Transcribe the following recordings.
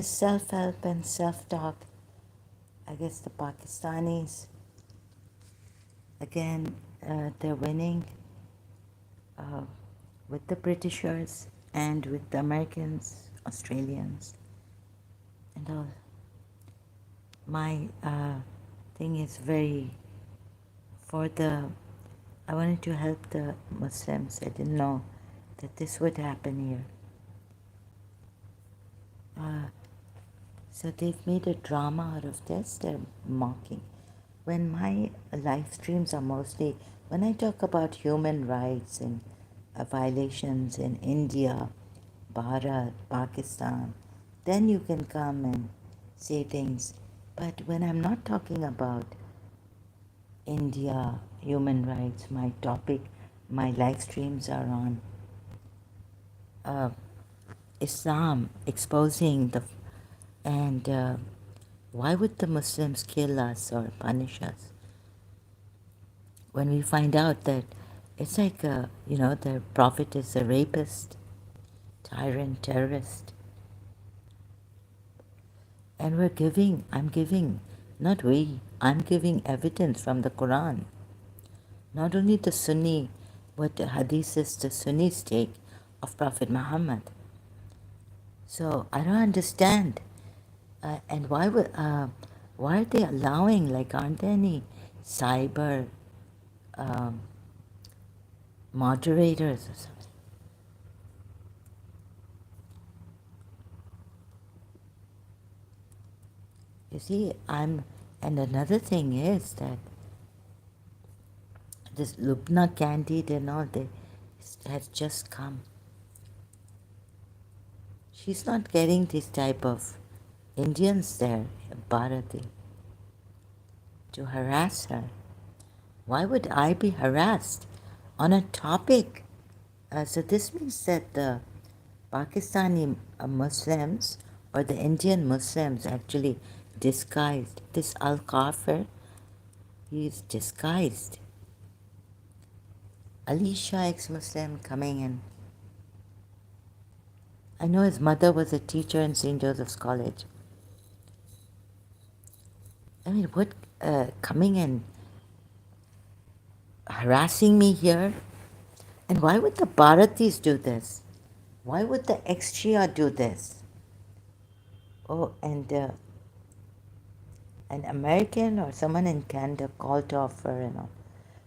self-help and self-talk. I guess the Pakistanis, again, they're winning uh, with the Britishers and with the Americans, Australians, and all. My thing is very for the. I wanted to help the Muslims. I didn't know that this would happen here. So they've made a drama out of this. They're mocking. When my live streams are mostly, when I talk about human rights and violations in India, Bharat, Pakistan, then you can come and say things. But when I'm not talking about India, human rights, my topic, my live streams are on uh, Islam, exposing the and why would the Muslims kill us or punish us when we find out that it's like the Prophet is a rapist, tyrant, terrorist, and I'm giving evidence from the Quran, not only the Sunni, what the Hadith is the Sunni take of Prophet Muhammad. So I don't understand. And why are they allowing, like, aren't there any cyber um, moderators or something? You see, and another thing is that this Lubna Candide and all, has just come. She's not getting this type of Indians there, Bharati, to harass her. Why would I be harassed on a topic? So this means that the Pakistani Muslims or the Indian Muslims actually disguised. This Al-Kafir, he is disguised. Ex-Shia, ex-Muslim, coming in. I know his mother was a teacher in St. Joseph's College. I mean, what, coming and harassing me here? And why would the Bharatis do this? Why would the Ex-Shia do this? Oh, and an American or someone in Canada called to offer and all.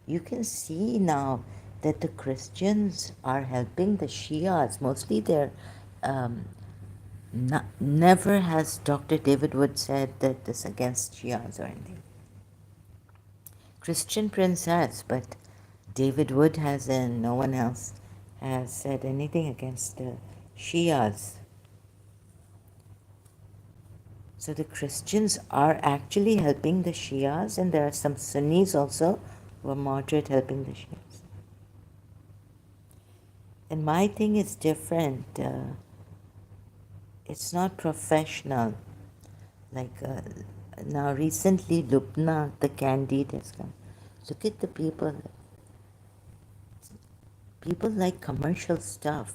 You can see now that the Christians are helping the Shias. Mostly they're, never has Dr. David Wood said that this against Shias or anything. Christian Prince has, but David Wood has, and no one else has said anything against the Shias. So the Christians are actually helping the Shias, and there are some Sunnis also who are moderate helping the Shias. And my thing is different. It's not professional. Like now recently Lubna, the candidate has come. Look at the people. People like commercial stuff.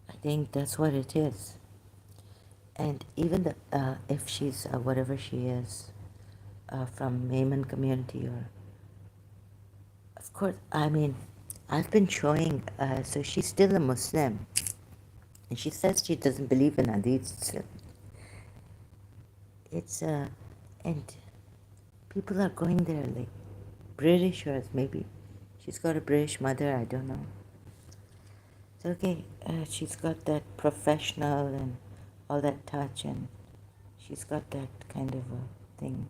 I think that's what it is. And even if she's whatever she is, from Mayman community, or of course, I mean, I've been showing, so she's still a Muslim, and she says she doesn't believe in hadith. It's and people are going there like British, or maybe she's got a British mother, I don't know. So okay, she's got that professional and all that touch, and she's got that kind of a thing,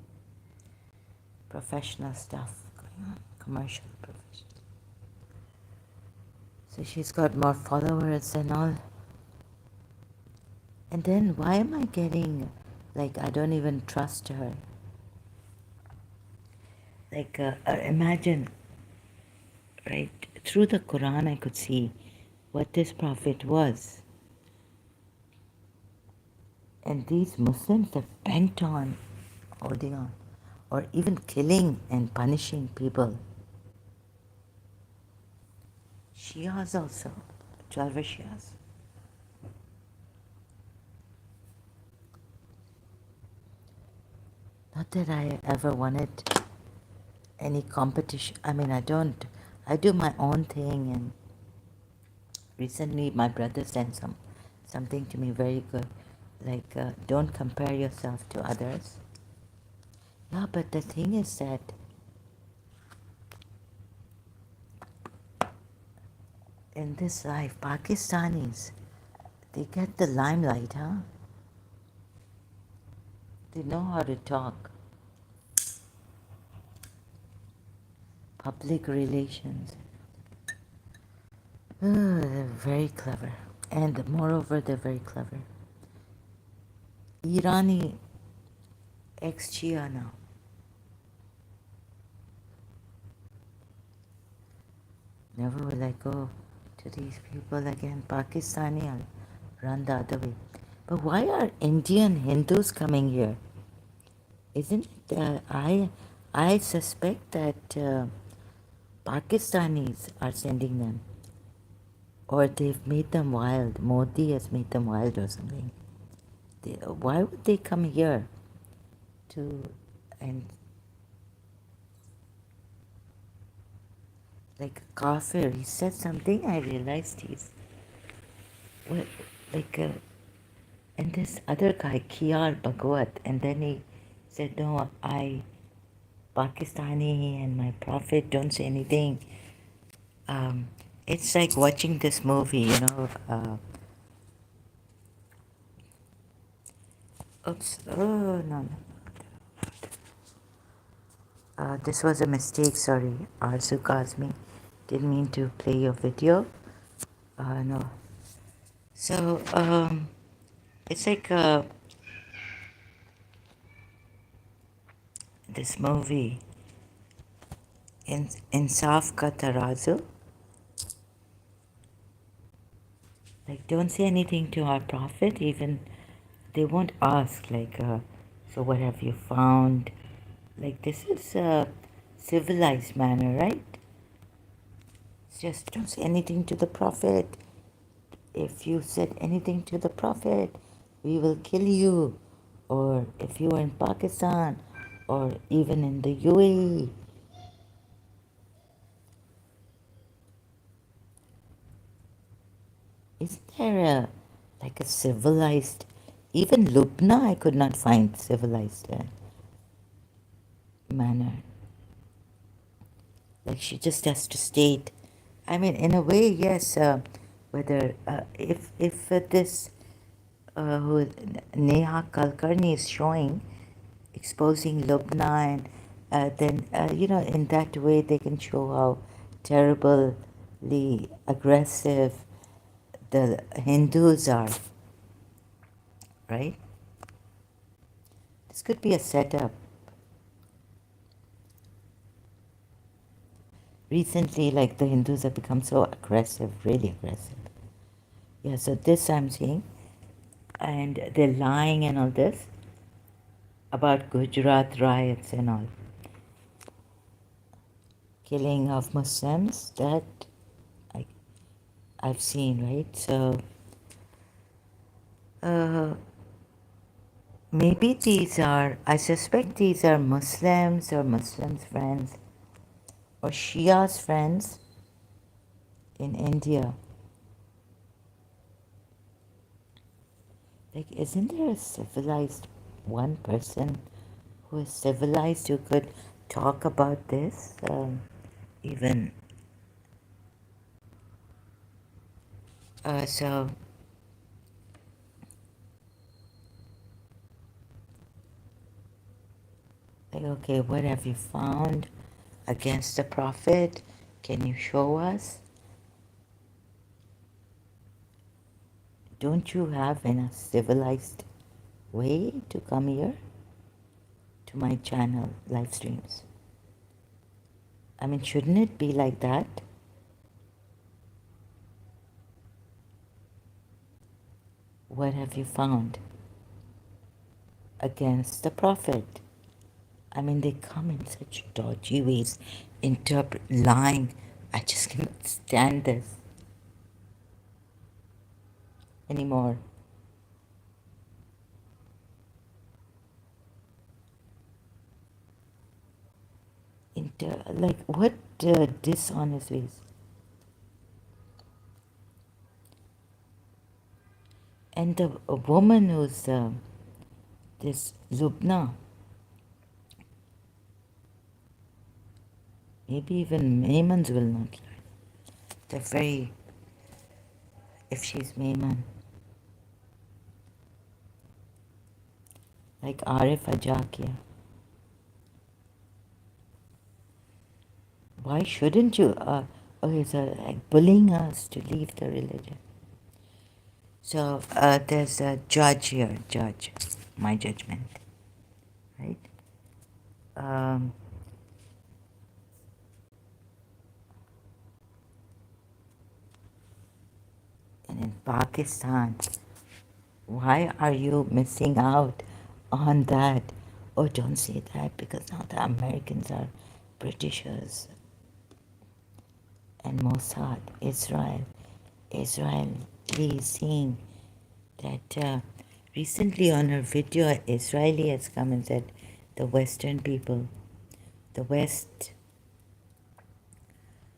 professional stuff going on, commercial professional. So she's got more followers and all. And then why am I getting, like, I don't even trust her. Like, imagine, right, through the Quran I could see what this prophet was. And these Muslims are bent on holding on, or even killing and punishing people. Shias also, 12 Shias. Not that I ever wanted any competition. I mean, I don't. I do my own thing, and recently my brother sent something to me very good, like don't compare yourself to others. Yeah, but the thing is that in this life, Pakistanis, they get the limelight, huh? They know how to talk. Public relations. They're very clever. And moreover, they're very clever. Irani ex-Shia now. Never will I go to these people again. Pakistani, I'll run the other way. But why are Indian Hindus coming here? Isn't it, I suspect that Pakistanis are sending them. Or they've made them wild. Modi has made them wild or something. Why would they come here to, and like Kafir, he said something, I realized he's, what, like, and this other guy, Kiar Bhagwat, and then he said, no, Pakistani and my prophet don't say anything. It's like watching this movie, oops, oh, no. This was a mistake, sorry, Arzu Kazmi. Didn't mean to play your video. No. So, it's like this movie, Insaf Ka Tarazu. Like, don't say anything to our prophet, even they won't ask, like, so what have you found? Like, this is a civilized manner, right? It's just don't say anything to the prophet. If you said anything to the prophet, we will kill you. Or if you are in Pakistan, or even in the UAE. Isn't there like a civilized, even Lubna I could not find civilized manner. Like she just has to state. I mean, in a way, yes. Whether if this who Neha Kulkarni is showing, exposing Lubna, and then in that way they can show how terribly aggressive the Hindus are, right? This could be a setup. Recently, like the Hindus have become so aggressive, really aggressive. Yeah, so this I'm seeing, and they're lying and all this about Gujarat riots and all. Killing of Muslims, that I've seen, right? So, maybe I suspect these are Muslims or Muslims' friends or Shia's friends in India. Like, isn't there a civilized one person who is civilized who could talk about this? Even so, like, okay, what have you found against the prophet? Can you show us? Don't you have in a civilized way to come here to my channel, Livestreams? I mean, shouldn't it be like that? What have you found against the prophet? I mean, they come in such dodgy ways, lying. I just cannot stand this anymore. like, what dishonest ways? And the a woman who's this Lubna, maybe even Maimans will not learn. They're very, if she's Maiman, like Arif Ajakia. Why shouldn't you? Okay, so like bullying us to leave the religion. So there's a judge here, judge, my judgment, right? Um, and in Pakistan, why are you missing out on that? Oh, don't say that because now the Americans are Britishers and Mossad, Israel. Israel is saying that recently on her video, Israeli has come and said the Western people, the West.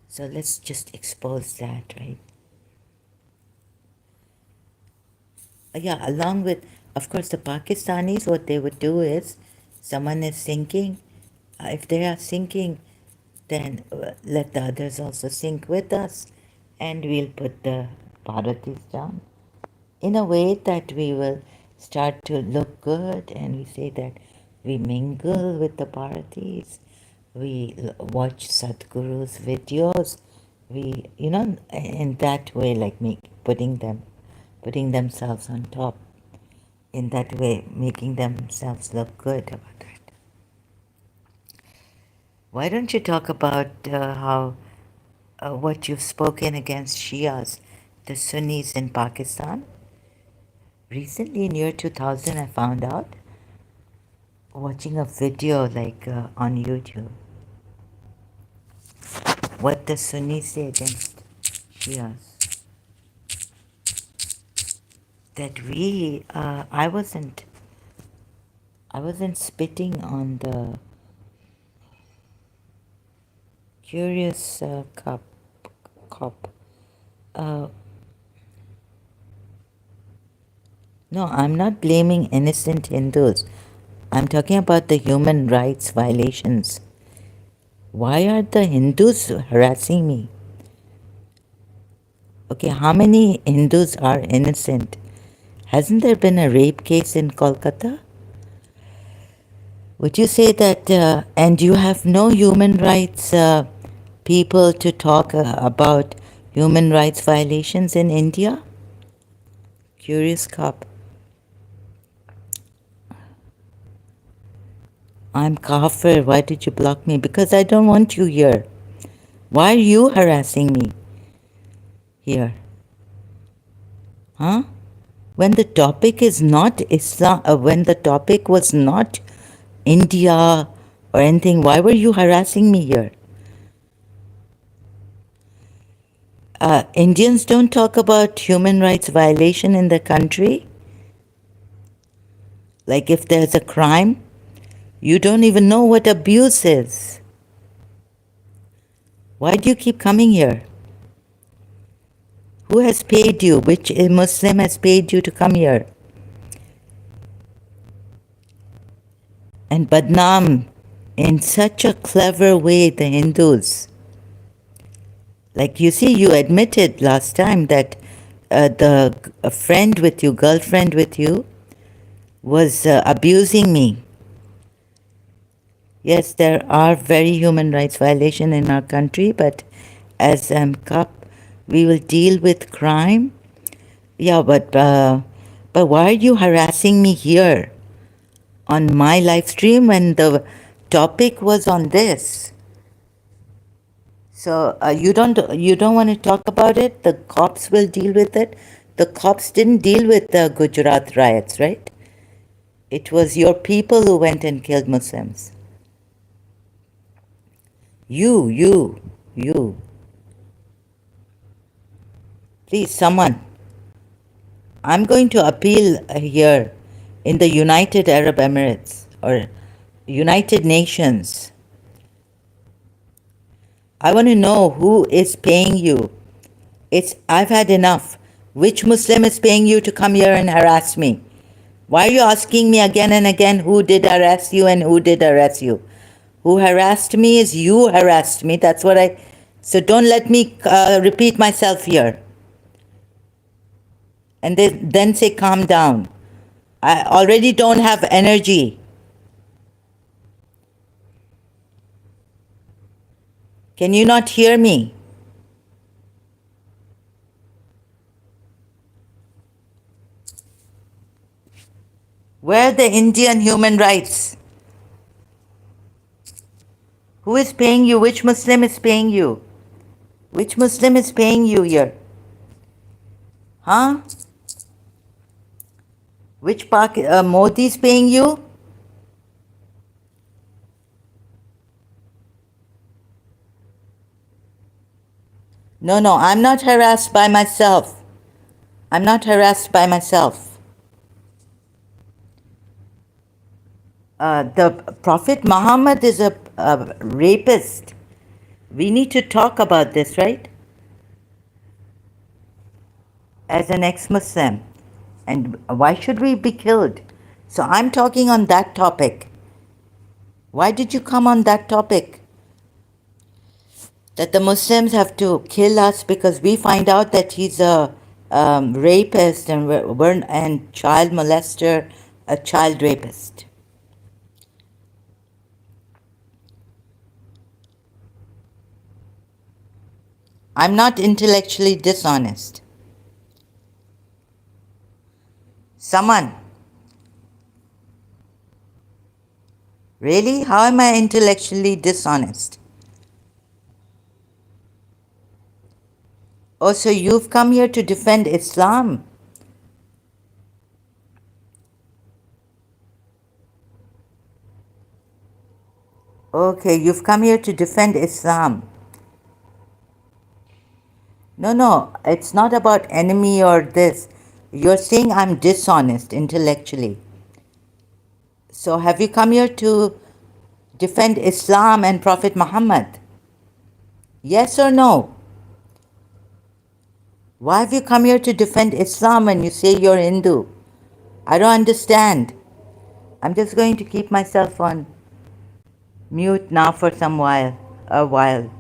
So let's just expose that, right? Yeah, along with, of course, the Pakistanis, what they would do is someone is sinking. If they are sinking, then let the others also sink with us, and we'll put the Bharatis down in a way that we will start to look good, and we say that we mingle with the Bharatis, we watch Sadhguru's videos, we, in that way, like putting themselves on top, in that way, making themselves look good about that. Why don't you talk about how what you've spoken against Shias, the Sunnis in Pakistan? Recently, in year 2000, I found out, watching a video like on YouTube, what the Sunnis say against Shias. That I wasn't spitting on the curious cop. Uh, no, I'm not blaming innocent Hindus. I'm talking about the human rights violations. Why are the Hindus harassing me? Okay, how many Hindus are innocent? Hasn't there been a rape case in Kolkata? Would you say that, and you have no human rights people to talk about human rights violations in India? Curious cop. I'm Kafir. Why did you block me? Because I don't want you here. Why are you harassing me here? Huh? When the topic is not Islam, when the topic was not India or anything, why were you harassing me here? Indians don't talk about human rights violation in the country. Like if there's a crime, you don't even know what abuse is. Why do you keep coming here? Who has paid you? Which Muslim has paid you to come here? And Badnaam in such a clever way the Hindus. Like you see, you admitted last time that a friend with you, girlfriend with you, was abusing me. Yes, there are very human rights violations in our country, but as CUP, we will deal with crime. Yeah, but why are you harassing me here on my live stream when the topic was on this? So you don't want to talk about it? The cops will deal with it. The cops didn't deal with the Gujarat riots, right? It was your people who went and killed Muslims. You. Please, someone. I'm going to appeal here in the United Arab Emirates or United Nations. I want to know who is paying you. I've had enough. Which Muslim is paying you to come here and harass me? Why are you asking me again and again who did harass you and who did harass you? Who harassed me is you harassed me. That's what I. So don't let me repeat myself here. And then say calm down. I already don't have energy. Can you not hear me? Where are the Indian human rights? Who is paying you? Which Muslim is paying you? Which Muslim is paying you here? Huh? Which Modi is paying you? No, no, I'm not harassed by myself. I'm not harassed by myself. The Prophet Muhammad is a rapist. We need to talk about this, right? As an ex-Muslim. And why should we be killed? So I'm talking on that topic. Why did you come on that topic? That the Muslims have to kill us because we find out that he's a rapist and child molester, a child rapist. I'm not intellectually dishonest. Someone, really? How am I intellectually dishonest? Oh, so you've come here to defend Islam? Okay, you've come here to defend Islam. No, no, it's not about enemy or this. You're saying I'm dishonest intellectually. So have you come here to defend Islam and Prophet Muhammad? Yes or no? Why have you come here to defend Islam when you say you're Hindu? I don't understand. I'm just going to keep myself on mute now for a while.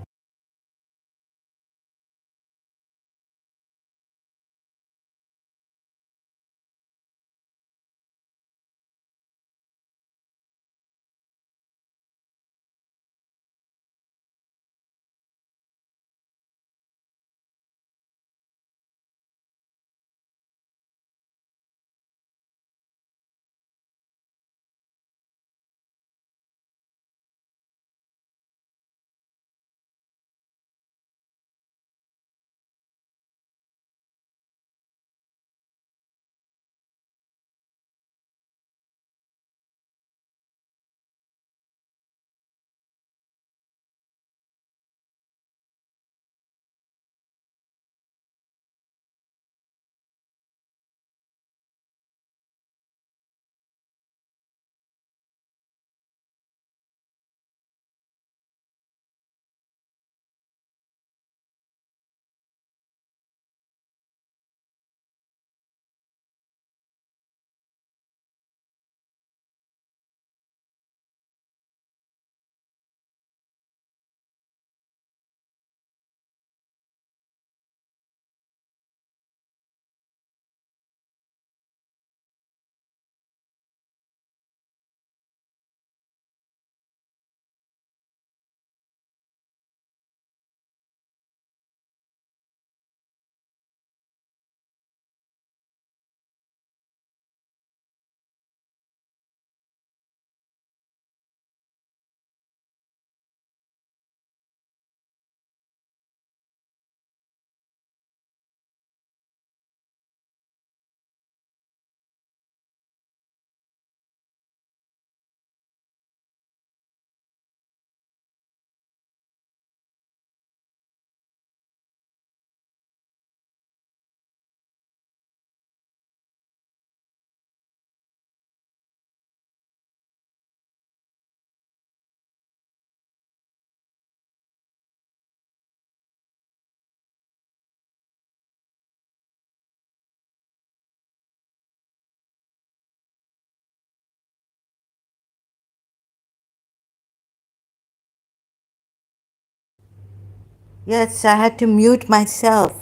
Yes, I had to mute myself.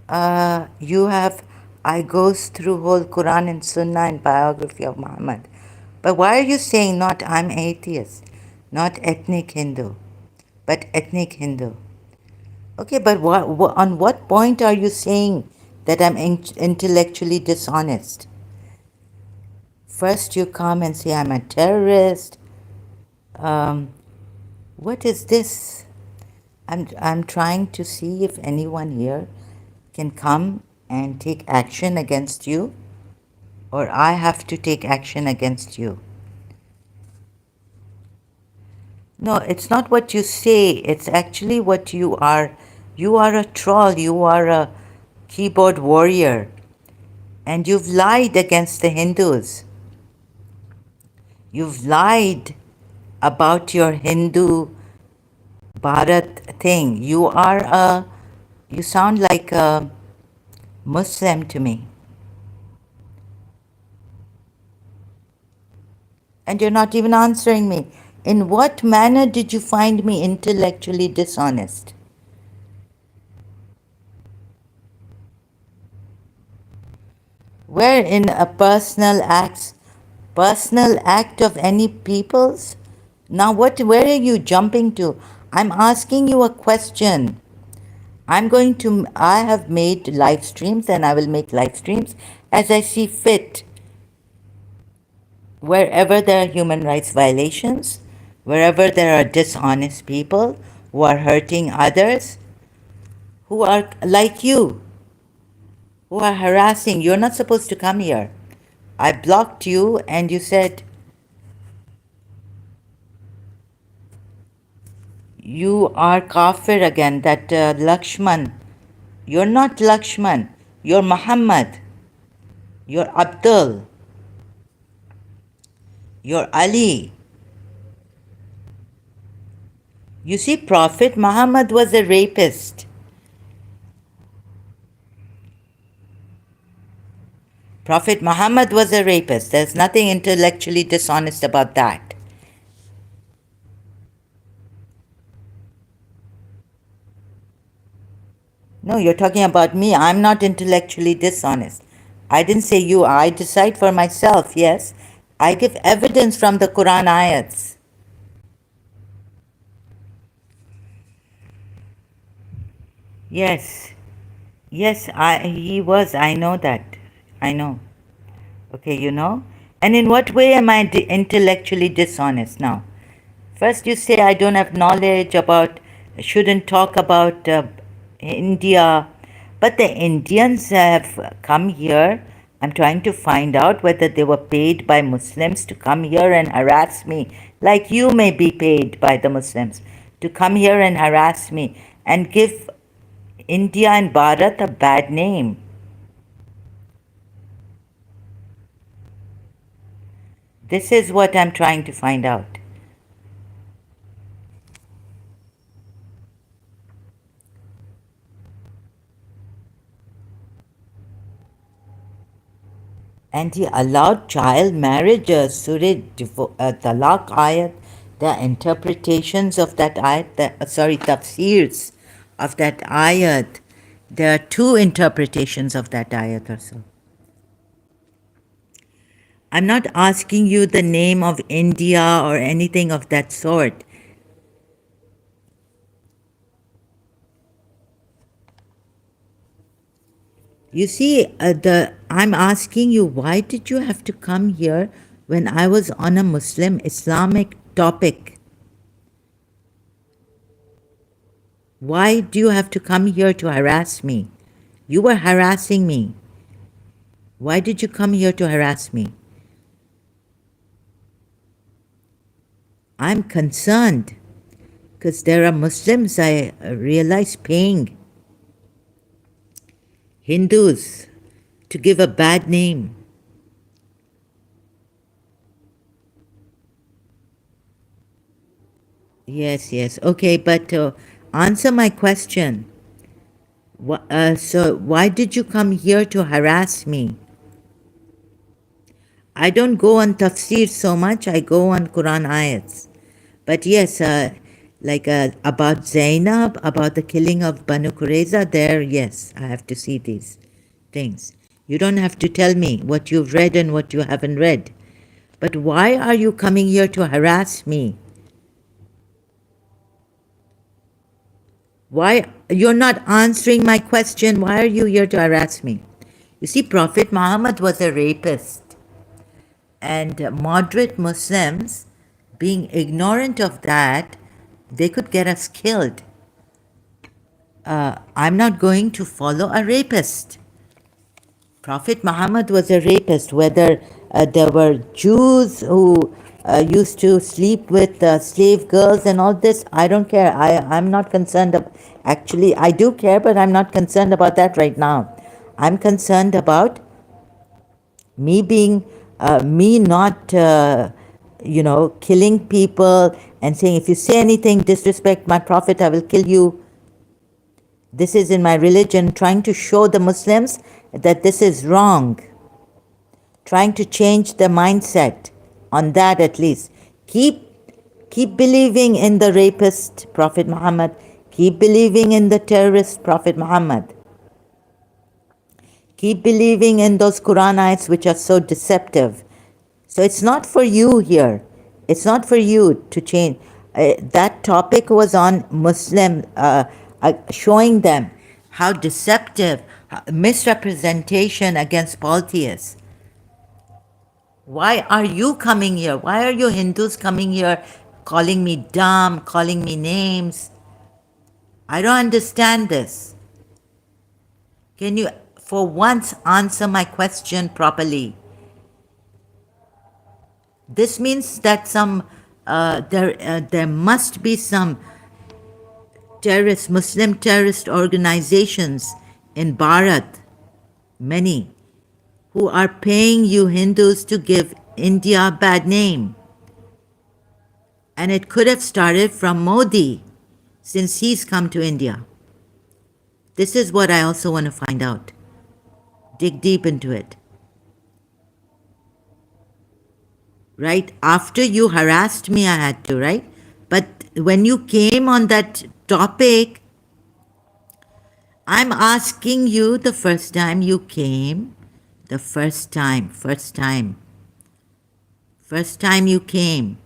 I goes through whole Quran and Sunnah and biography of Muhammad. But why are you saying not I'm atheist, not ethnic Hindu, but ethnic Hindu? Okay, but on what point are you saying that I'm intellectually dishonest? First you come and say I'm a terrorist. Um, what is this? I'm trying to see if anyone here can come and take action against you, or I have to take action against you. No, it's not what you say, it's actually what you are. You are a troll, you are a keyboard warrior, and you've lied against the Hindus. You've lied about your Hindu Bharat thing. You sound like a Muslim to me. And you're not even answering me. In what manner did you find me intellectually dishonest? Where in a personal act of any people's? Now where are you jumping to? I'm asking you a question. I have made live streams and I will make live streams as I see fit. Wherever there are human rights violations, wherever there are dishonest people who are hurting others, who are like you, who are harassing, you're not supposed to come here. I blocked you and you said you are kafir again, that Lakshman. You're not Lakshman, you're Muhammad, you're Abdul, you're Ali. You see, Prophet Muhammad was a rapist. Prophet Muhammad was a rapist. There's nothing intellectually dishonest about that. No, you're talking about me. I'm not intellectually dishonest. I didn't say you. I decide for myself, yes. I give evidence from the Quran ayats. Yes. Yes, he was. I know that. I know. Okay, you know? And in what way am I intellectually dishonest now? First, you say I don't have knowledge about, shouldn't talk about India. But the Indians have come here. I'm trying to find out whether they were paid by Muslims to come here and harass me, like you may be paid by the Muslims to come here and harass me and give India and Bharat a bad name. This is what I'm trying to find out. And he allowed child marriage, Surah Talaq ayat, the interpretations of that ayat, tafsirs of that ayat. There are two interpretations of that ayat or so. I'm not asking you the name of India or anything of that sort. You see, I'm asking you, why did you have to come here when I was on a Muslim Islamic topic? Why do you have to come here to harass me? You were harassing me. Why did you come here to harass me? I'm concerned because there are Muslims, I realize, paying Hindus to give a bad name. Yes, yes. Okay, but answer my question. So why did you come here to harass me? I don't go on tafsir so much, I go on Quran ayats. But yes, Like about Zainab, about the killing of Banu Qurayza, there, yes, I have to see these things. You don't have to tell me what you've read and what you haven't read. But why are you coming here to harass me? Why? You're not answering my question. Why are you here to harass me? You see, Prophet Muhammad was a rapist. And moderate Muslims, being ignorant of that, they could get us killed. I'm not going to follow a rapist. Prophet Muhammad was a rapist, whether there were Jews who used to sleep with slave girls and all this, I don't care. I'm not concerned. Actually, I do care, but I'm not concerned about that right now. I'm concerned about me being, me not, killing people and saying, if you say anything, disrespect my prophet, I will kill you. This is in my religion, trying to show the Muslims that this is wrong, trying to change the mindset on that at least. Keep believing in the rapist, Prophet Muhammad. Keep believing in the terrorist, Prophet Muhammad. Keep believing in those Quran ayats which are so deceptive. So it's not for you here. It's not for you to change. That topic was on Muslim, showing them how deceptive, misrepresentation against polytheists. Why are you coming here? Why are you Hindus coming here calling me dumb, calling me names? I don't understand this. Can you, for once, answer my question properly? This means that there must be some Muslim terrorist organizations in Bharat, many, who are paying you Hindus to give India a bad name. And it could have started from Modi, since he's come to India. This is what I also want to find out. Dig deep into it. Right? After you harassed me, I had to, right? But when you came on that topic, I'm asking you the first time you came, the first time you came,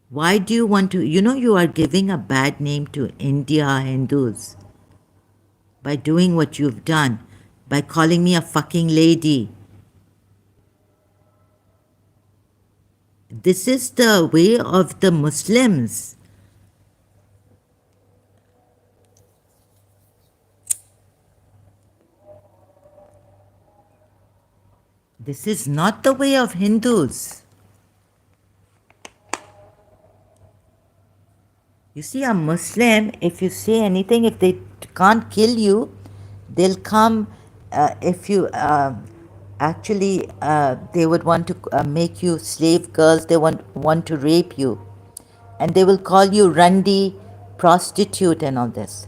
why do you want to, you are giving a bad name to India Hindus by doing what you've done, by calling me a fucking lady. This is the way of the Muslims. This is not the way of Hindus. You see, a Muslim, if you say anything, if they can't kill you, they'll come, if you they would want to make you slave girls, they want to rape you. And they will call you Randi, prostitute and all this.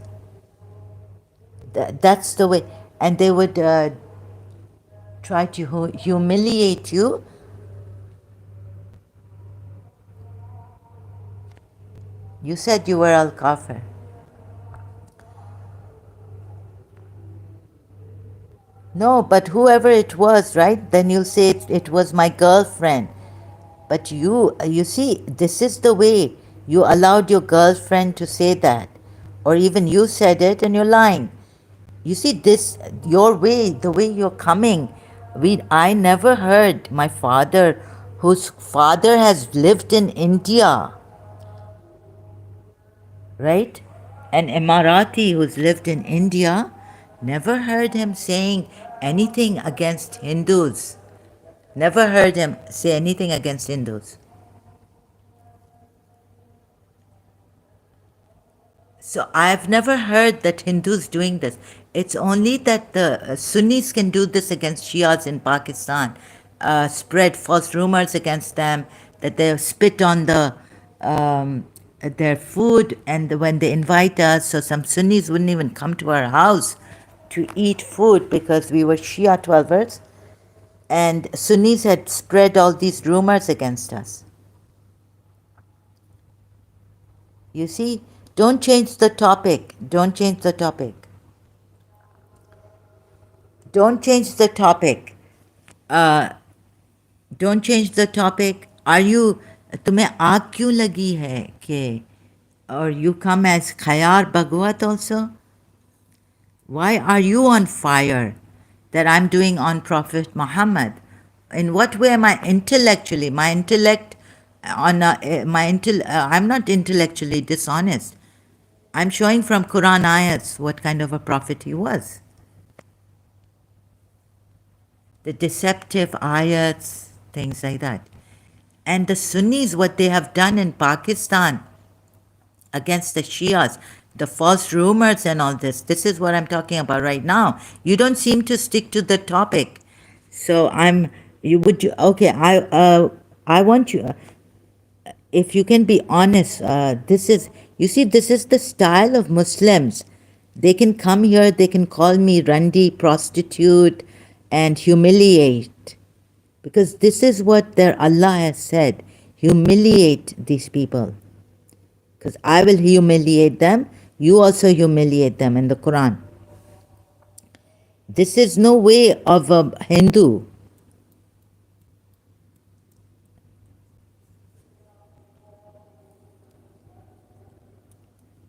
That's the way. And they would try to humiliate you. You said you were Al-Kafir. No, but whoever it was, right? Then you'll say it was my girlfriend. But you see, this is the way. You allowed your girlfriend to say that. Or even you said it and you're lying. You see, this, your way, the way you're coming. I never heard my father, whose father has lived in India, right? An Emirati who's lived in India, never heard him saying anything against Hindus. Never heard him say anything against Hindus. So I've never heard that Hindus doing this. It's only that the Sunnis can do this against Shias in Pakistan, spread false rumors against them, that they spit on their food, and when they invite us, so some Sunnis wouldn't even come to our house to eat food because we were Shia 12ers, and Sunnis had spread all these rumors against us. You see, don't change the topic. Don't change the topic. Don't change the topic. Uh, don't change the topic. Are you, तुम्हें आग क्यों लगी है कि, or you come as Khayar Bhagwat also? Why are you on fire that I'm doing on Prophet Muhammad? In what way am I intellectually? My intellect I'm not intellectually dishonest. I'm showing from Quran ayats what kind of a prophet he was. The deceptive ayats, things like that. And the Sunnis, what they have done in Pakistan against the Shias, the false rumors and all this is what I'm talking about right now. You don't seem to stick to the topic. So okay, I want you, if you can be honest, this is the style of Muslims. They can come here, they can call me Randi, prostitute, and humiliate. Because this is what their Allah has said. Humiliate these people. Because I will humiliate them, you also humiliate them in the Quran. This is no way of a Hindu.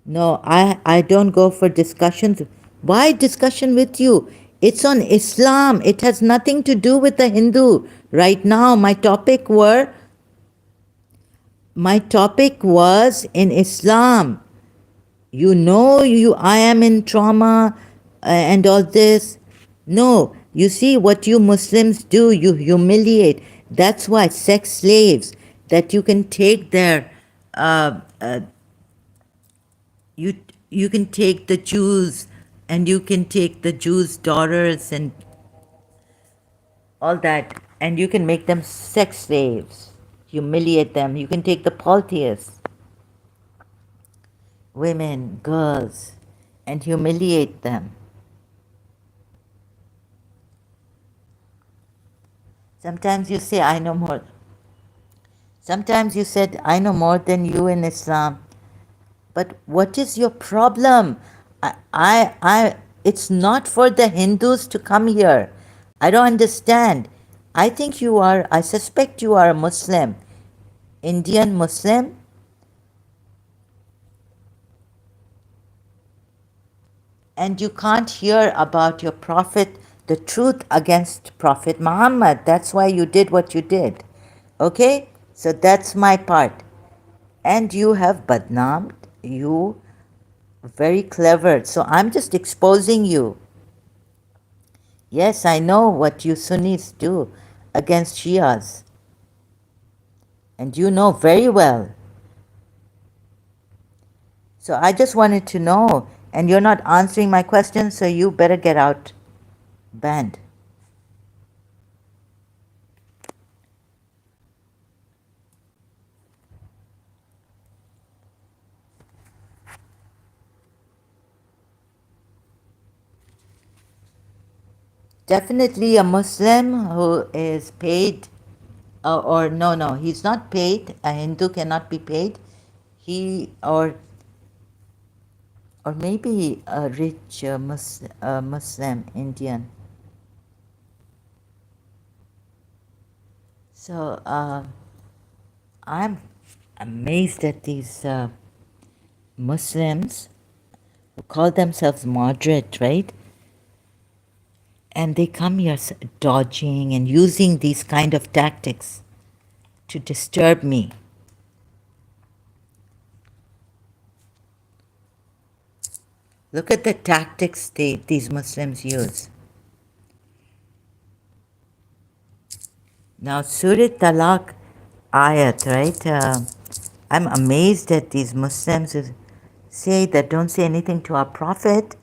No, I don't go for discussions. Why discussion with you? It's on Islam. It has nothing to do with the Hindu. Right now, my topic was in Islam. I am in trauma and all this. No, you see what you Muslims do, you humiliate. That's why sex slaves, that you can take their you you can take the Jews and you can take the Jews' daughters and all that, and you can make them sex slaves, humiliate them. You can take the polytheists, women, girls, and humiliate them. Sometimes you say, I know more. Sometimes you said, I know more than you in Islam. But what is your problem? It's not for the Hindus to come here. I don't understand. I suspect you are a Muslim, Indian Muslim. And you can't hear about your Prophet, the truth against Prophet Muhammad. That's why you did what you did. Okay? So that's my part. And you have badnamed, you very clever. So I'm just exposing you. Yes, I know what you Sunnis do against Shias. And you know very well. So I just wanted to know, and you're not answering my question, so you better get out banned. Definitely a Muslim who is paid, or no, he's not paid. A Hindu cannot be paid. Or maybe a rich Muslim Indian. So I'm amazed at these Muslims who call themselves moderate, right? And they come here dodging and using these kind of tactics to disturb me. Look at the tactics these Muslims use. Now, Surah Talaq ayat, right? I'm amazed at these Muslims who say that don't say anything to our Prophet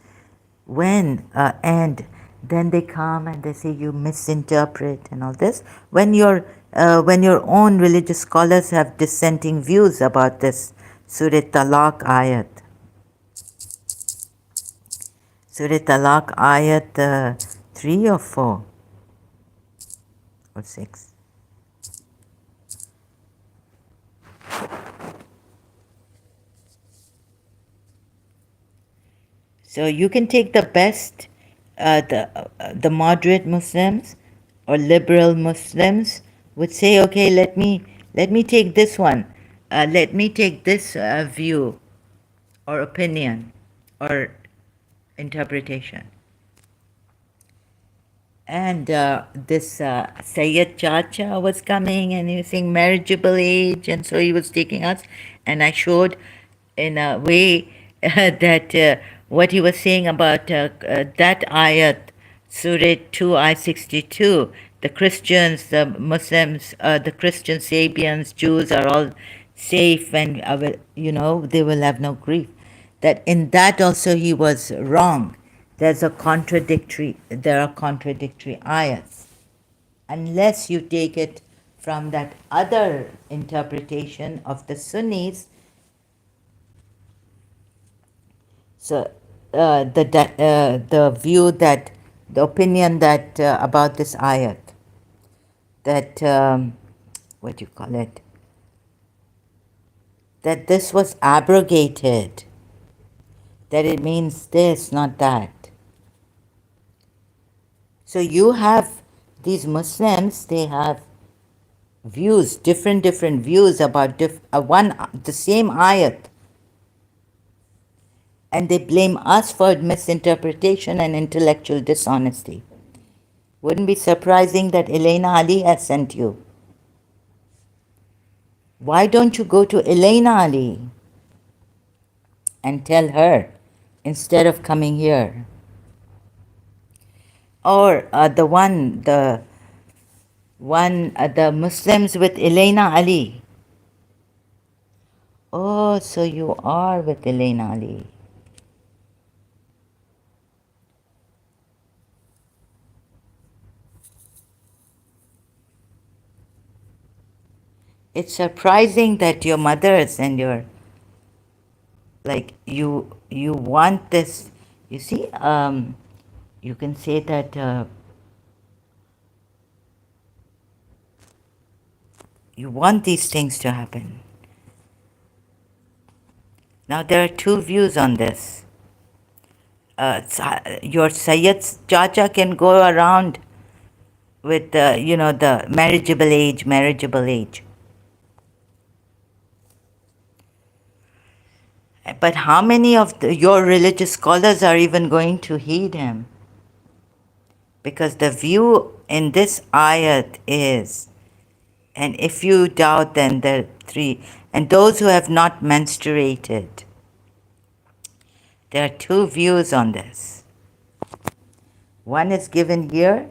and then they come and they say you misinterpret and all this. When your own religious scholars have dissenting views about this Surah Talaq ayat. Surah Talaq ayat 3 or 4 or 6. So you can take the best, the moderate Muslims or liberal Muslims would say, okay, let me take this one, let me take this view or opinion or interpretation. And this Sayyid Chacha was coming and he was saying marriageable age, and so he was taking us. And I showed in a way that what he was saying about that ayat, Surah 2, I 62, the Christians, the Muslims, the Christian Sabians, Jews are all safe and, they will have no grief. That in that also he was wrong. There are contradictory ayats. Unless you take it from that other interpretation of the Sunnis, so the view that, the opinion that about this ayat, that, what do you call it, that this was abrogated, that it means this, not that. So you have these Muslims, they have views, different views about the same ayat, and they blame us for misinterpretation and intellectual dishonesty. Wouldn't be surprising that Elena Ali has sent you. Why don't you go to Elena Ali and tell her instead of coming here? Or the Muslims with Elena Ali. Oh, so you are with Elena Ali. It's surprising that your mothers and your, like, you want this. You see, you can say that you want these things to happen. Now there are two views on this. Your Sayyid Chacha can go around with the marriageable age. But how many of your religious scholars are even going to heed him? Because the view in this ayat is, and if you doubt, then the three, and those who have not menstruated. There are two views on this. One is given here,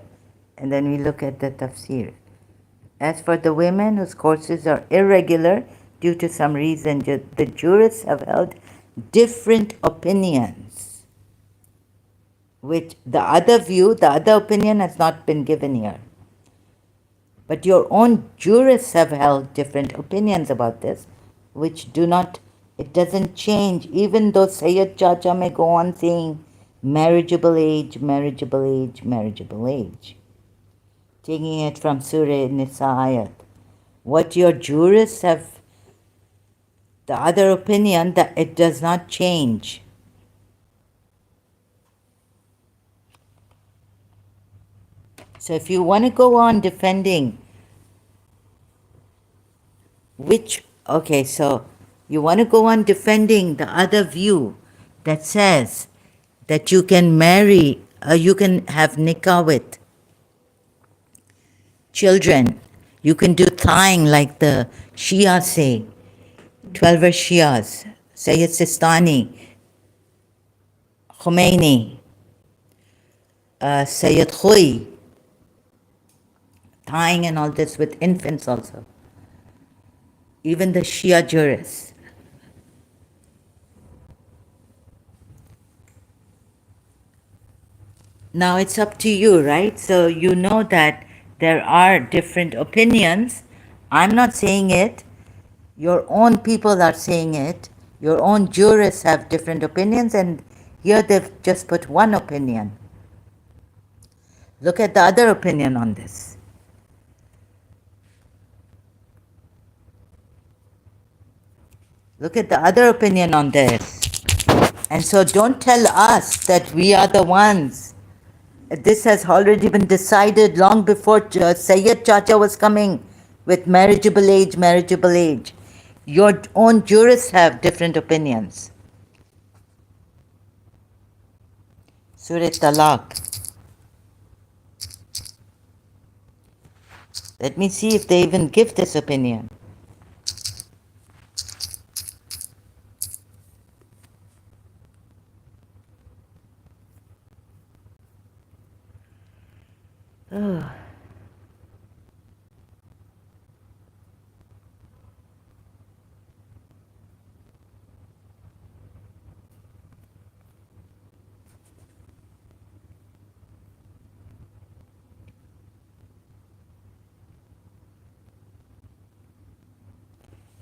and then we look at the tafsir. As for the women whose courses are irregular due to some reason, the jurists have held different opinions. Which the other opinion has not been given here. But your own jurists have held different opinions about this, which it doesn't change, even though Sayyid Chacha may go on saying marriageable age, taking it from Surah Nisa ayat. What your jurists have, the other opinion, that it does not change. So if you want to go on defending so you want to go on defending the other view that says that you can marry, you can have nikah with children, you can do tying like the Shia say, 12 Shias, Sayyid Sistani, Khomeini, Sayyid Khoi, tying and all this with infants also. Even the Shia jurists. Now it's up to you, right? So you know that there are different opinions. I'm not saying it. Your own people are saying it. Your own jurists have different opinions, and here they've just put one opinion. Look at the other opinion on this. Look at the other opinion on this. And so don't tell us that we are the ones. This has already been decided long before Sayyid Chacha was coming with marriageable age, marriageable age. Your own jurists have different opinions. Surah Talaq. Let me see if they even give this opinion. Oh.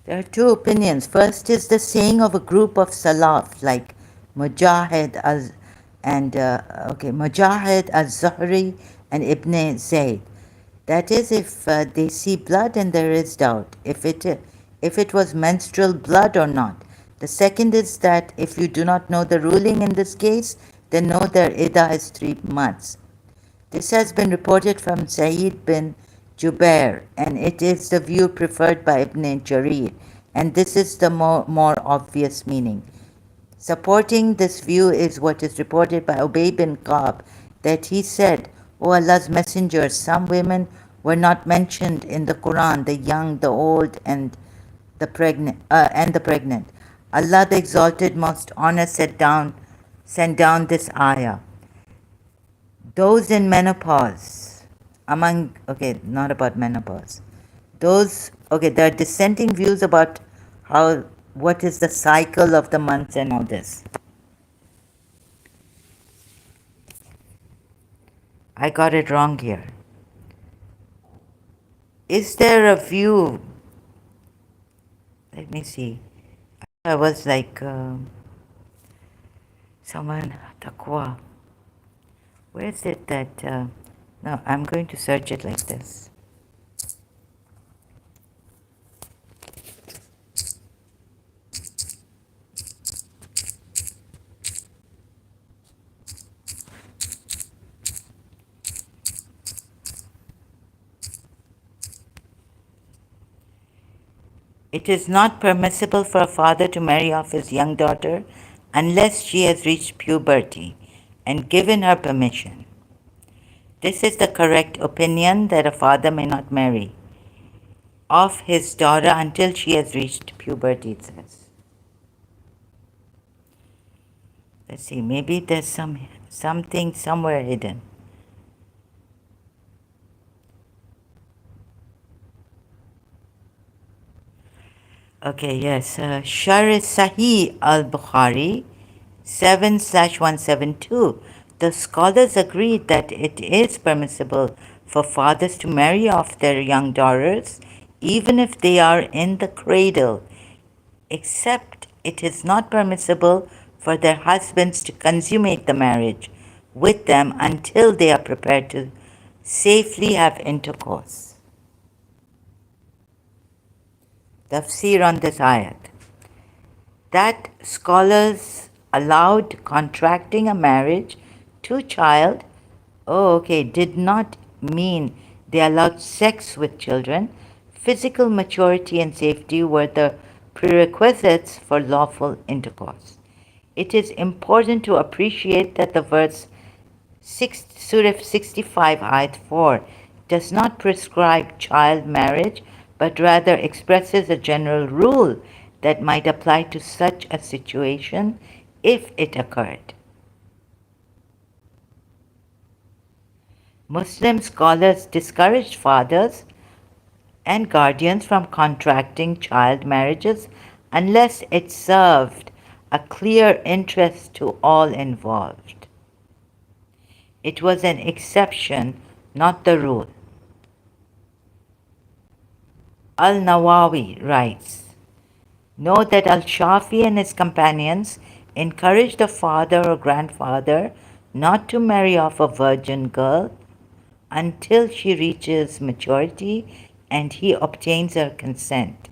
There are two opinions. First is the saying of a group of Salaf like Mujahid Mujahid al-Zuhri and Ibn Zayd. That is, if they see blood and there is doubt if it was menstrual blood or not. The second is that if you do not know the ruling in this case, then know their iddah is 3 months. This has been reported from Sa'id bin Jubair, and it is the view preferred by Ibn Jarir, and this is the more obvious meaning. Supporting this view is what is reported by Ubay bin Ka'b, that he said, O Allah's Messenger, some women were not mentioned in the Quran, the young, the old, and the pregnant. Allah the Exalted Most Honor sent down this ayah. Those in menopause, not about menopause. There are dissenting views about what is the cycle of the months and all this. I got it wrong here. Is there a view? Let me see. I was like, someone, taqwa. Where is it that, no, I'm going to search it like this. It is not permissible for a father to marry off his young daughter unless she has reached puberty and given her permission. This is the correct opinion, that a father may not marry off his daughter until she has reached puberty, it says. Let's see, maybe there's something somewhere hidden. Okay, yes. Sharh Sahih al-Bukhari 7/172. The scholars agreed that it is permissible for fathers to marry off their young daughters even if they are in the cradle, except it is not permissible for their husbands to consummate the marriage with them until they are prepared to safely have intercourse. Tafsir on this ayat. That scholars allowed contracting a marriage to child, did not mean they allowed sex with children. Physical maturity and safety were the prerequisites for lawful intercourse. It is important to appreciate that the verse Surah 65, Ayat 4 does not prescribe child marriage, but rather expresses a general rule that might apply to such a situation if it occurred. Muslim scholars discouraged fathers and guardians from contracting child marriages unless it served a clear interest to all involved. It was an exception, not the rule. Al-Nawawi writes, Note that Al-Shafi and his companions encouraged the father or grandfather not to marry off a virgin girl until she reaches maturity and he obtains her consent,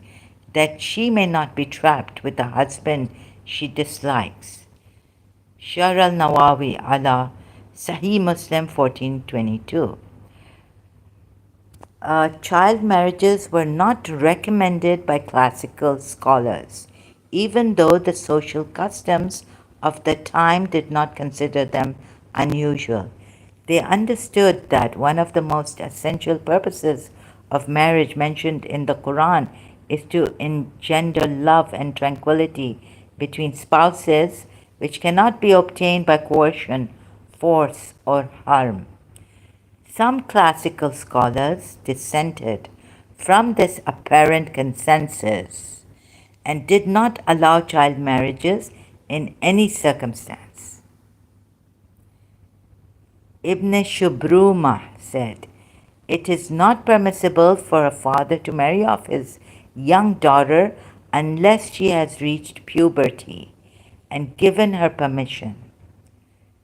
that she may not be trapped with a husband she dislikes. Shar al-Nawawi ala Sahih Muslim 1422. Child marriages were not recommended by classical scholars, even though the social customs of the time did not consider them unusual. They understood that one of the most essential purposes of marriage mentioned in the Quran is to engender love and tranquility between spouses, which cannot be obtained by coercion, force, or harm. Some classical scholars dissented from this apparent consensus and did not allow child marriages in any circumstance. Ibn Shubrumah said, "It is not permissible for a father to marry off his young daughter unless she has reached puberty and given her permission."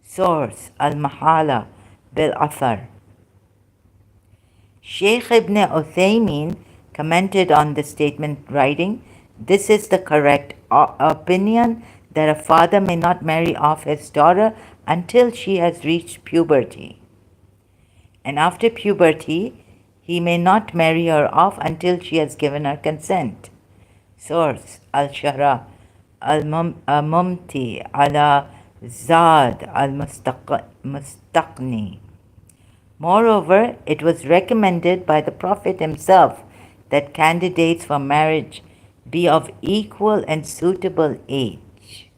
Source: Al-Mahala bil-Athar. Sheikh Ibn Uthaymeen commented on the statement, writing, "This is the correct opinion, that a father may not marry off his daughter until she has reached puberty. And after puberty, he may not marry her off until she has given her consent." Source: Al-Shara Al-Mumti ala Zad al-Mustaqni. Moreover, it was recommended by the Prophet himself that candidates for marriage be of equal and suitable age.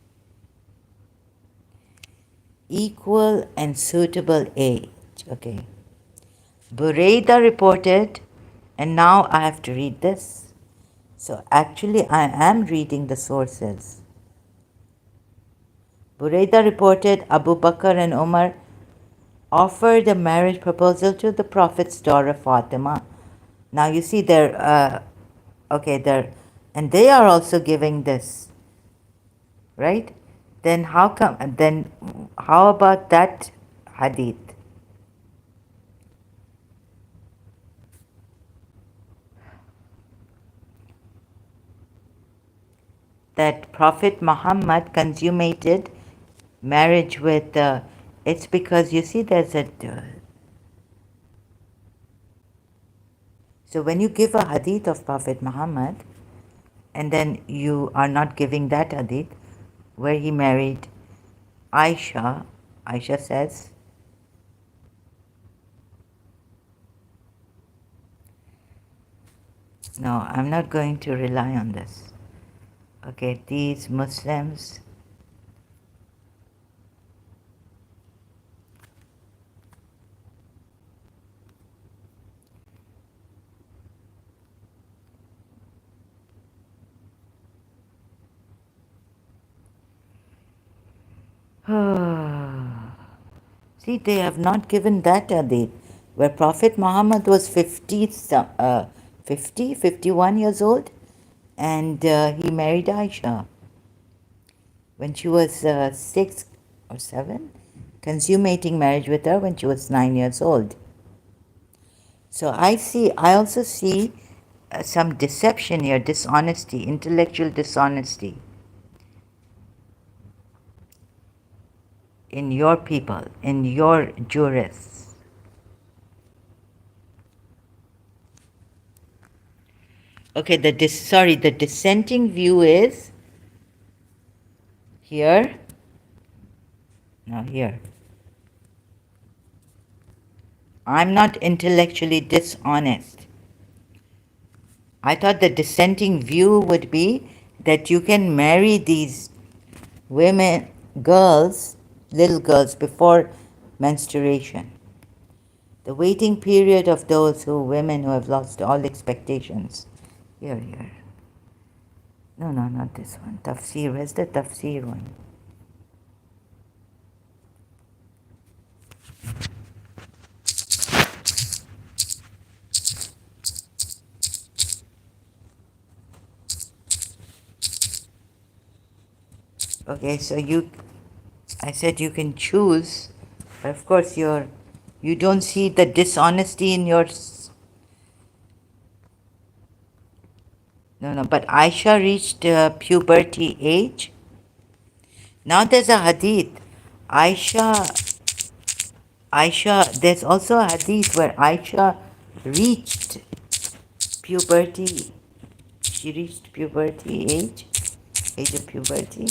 Equal and suitable age. Okay. Buraidah reported, and now I have to read this. So actually I am reading the sources. Buraidah reported Abu Bakr and Umar offered a marriage proposal to the Prophet's daughter Fatima. Now you see they're and they are also giving this, right? Then how about that hadith? That Prophet Muhammad consummated marriage with, it's because you see there's a, so when you give a hadith of Prophet Muhammad and then you are not giving that hadith where he married Aisha, Aisha says, no, I'm not going to rely on this. Okay, these Muslims, see, they have not given that hadith where Prophet Muhammad was 51 years old and he married Aisha when she was 6 or 7, consummating marriage with her when she was 9 years old. So I also see some deception here, dishonesty, intellectual dishonesty in your people, in your jurists. Okay, the dissenting view is here. Now here. I'm not intellectually dishonest. I thought the dissenting view would be that you can marry these women, girls, little girls, before menstruation. The waiting period of those women who have lost all expectations. Here. No, not this one. Tafsir. Where's the tafsir one? Okay, so I said you can choose, but of course you don't see the dishonesty in your. No, but Aisha reached puberty age. Now there's a hadith Aisha, there's also a hadith where Aisha reached puberty. She reached puberty age of puberty.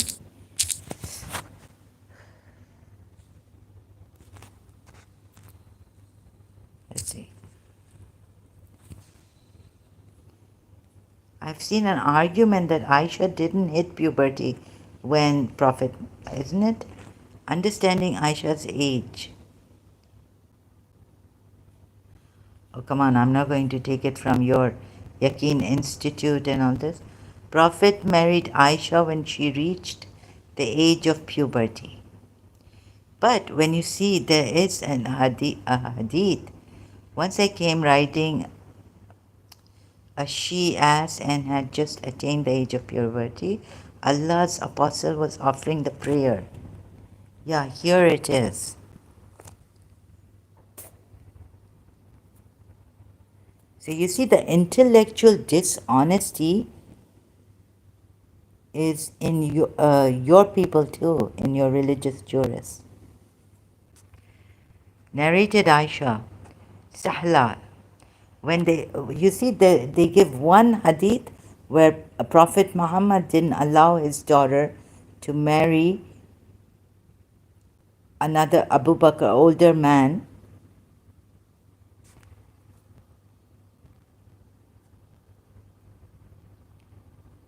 Let's see. I've seen an argument that Aisha didn't hit puberty when Prophet, isn't it? Understanding Aisha's age. Oh, come on, I'm not going to take it from your Yaqeen Institute and all this. Prophet married Aisha when she reached the age of puberty. But when you see there is a hadith, once I came riding a she-ass and had just attained the age of puberty, Allah's apostle was offering the prayer. Yeah, here it is. So you see the intellectual dishonesty is in your people too, in your religious jurists. Narrated Aisha, Sahla, when you see they give one hadith where Prophet Muhammad didn't allow his daughter to marry another Abu Bakr, older man.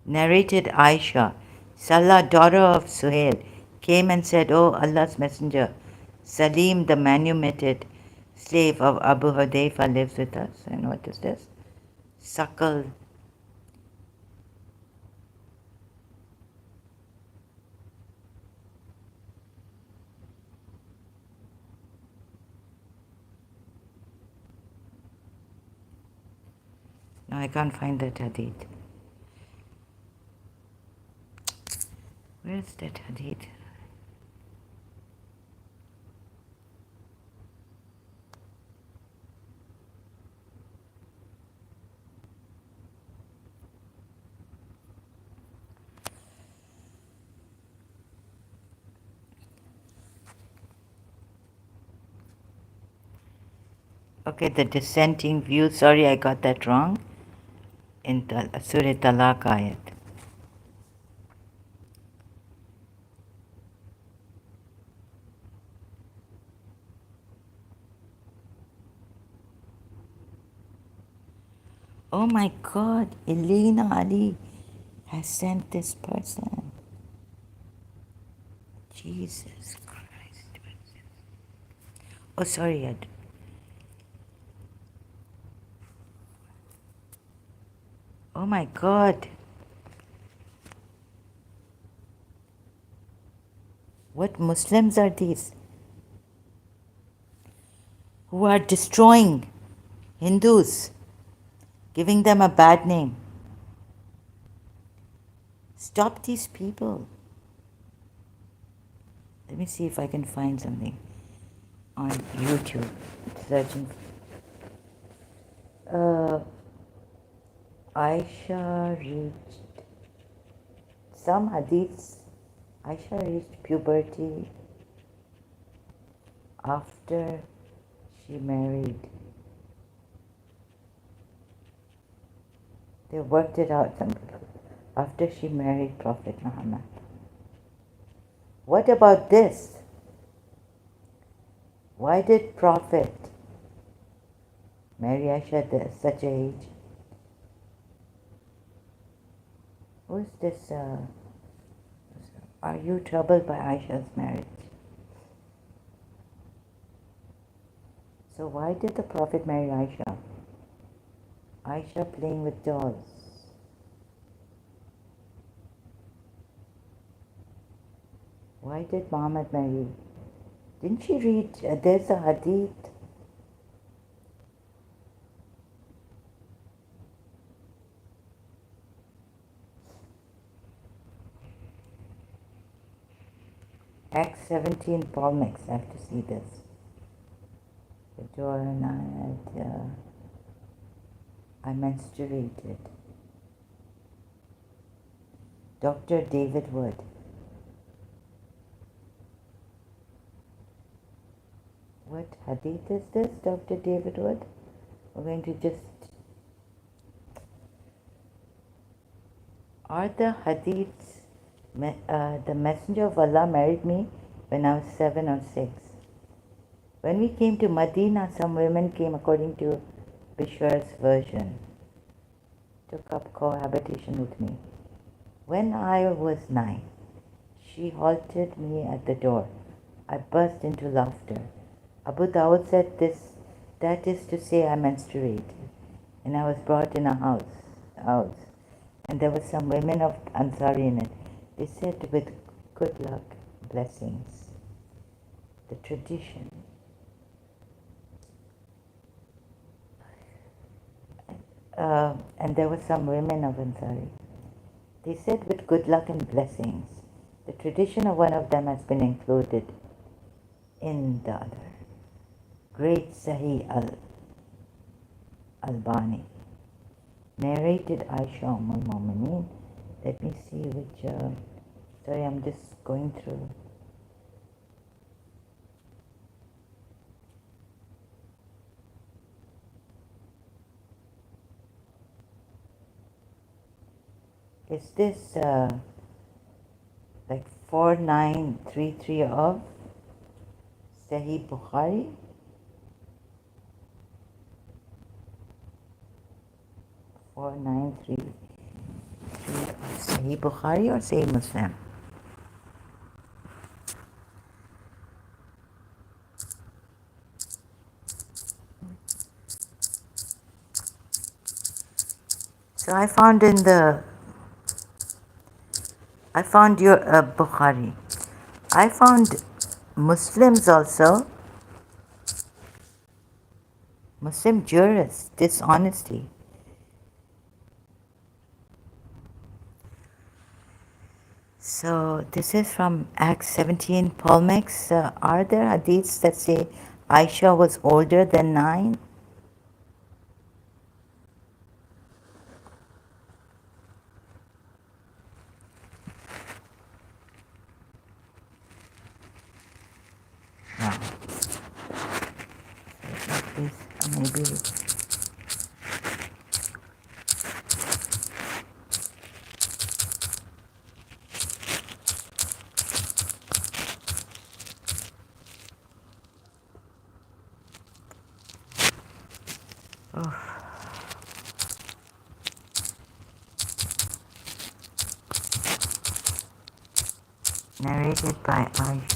Narrated Aisha, Salah, daughter of Suhail, came and said, "O Allah's Messenger, Salim, the manumitted slave of Abu Hudayfa, lives with us." And what is this? Suckle. No, I can't find that hadith. Where is that hadith? Okay, the dissenting view. Sorry, I got that wrong. In Surah Talaq ayat. Oh my God, Elena Ali has sent this person. Jesus Christ. Oh, sorry, Ed. Oh my God. What Muslims are these? Who are destroying Hindus, giving them a bad name. Stop these people. Let me see if I can find something on YouTube. Searching. Aisha reached some hadiths. Aisha reached puberty after she married. They worked it out after she married Prophet Muhammad. What about this? Why did Prophet marry Aisha at such an age? Who is this? Are you troubled by Aisha's marriage? So why did the Prophet marry Aisha? Aisha playing with dolls. Why did Muhammad marry? Didn't she read? There's a hadith. Acts 17 Palmex. I have to see this. The door and I menstruated. Dr. David Wood. What hadith is this, Dr. David Wood? We're going to just... Are the hadiths... the Messenger of Allah married me when I was 7 or 6. When we came to Medina, some women came according to Bishar's version, took up cohabitation with me. When I was 9, she halted me at the door. I burst into laughter. Abu Dawud said that is to say I menstruated, and I was brought in a house, and there were some women of Ansari in it. They said, with good luck, blessings. The tradition. And there were some women of Ansari. They said, with good luck and blessings. The tradition of one of them has been included in the other. Great Sahih al-Albani narrated Aisha al-Mu'mineen. Let me see which, sorry, I'm just going through. Is this like 4933 of Sahih Bukhari? Sahih Bukhari or Sahih Muslim? So I found your Bukhari. I found Muslims also. Muslim jurists, dishonesty. So this is from Acts 17, Paul makes, are there hadiths that say Aisha was older than 9? No. Maybe. Oh. Narrated by Aisha.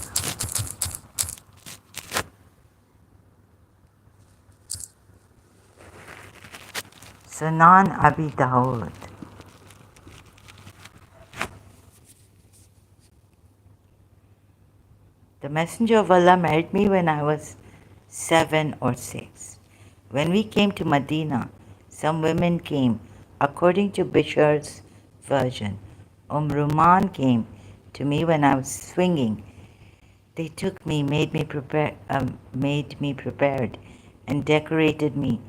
Sunan Abi Dawud. The Messenger of Allah married me when I was 7 or 6. When we came to Medina, some women came, according to Bishar's version. Ruman came to me when I was swinging. They took me, made me prepared, and decorated me.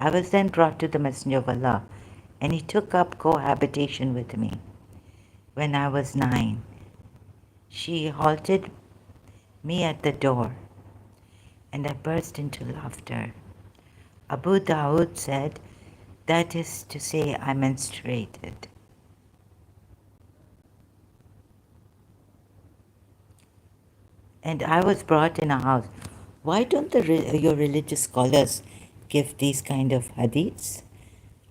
I was then brought to the Messenger of Allah, and he took up cohabitation with me. When I was 9, she halted me at the door, and I burst into laughter. Abu Dawud said, that is to say I menstruated. And I was brought in a house. Why don't your religious scholars give these kind of hadiths?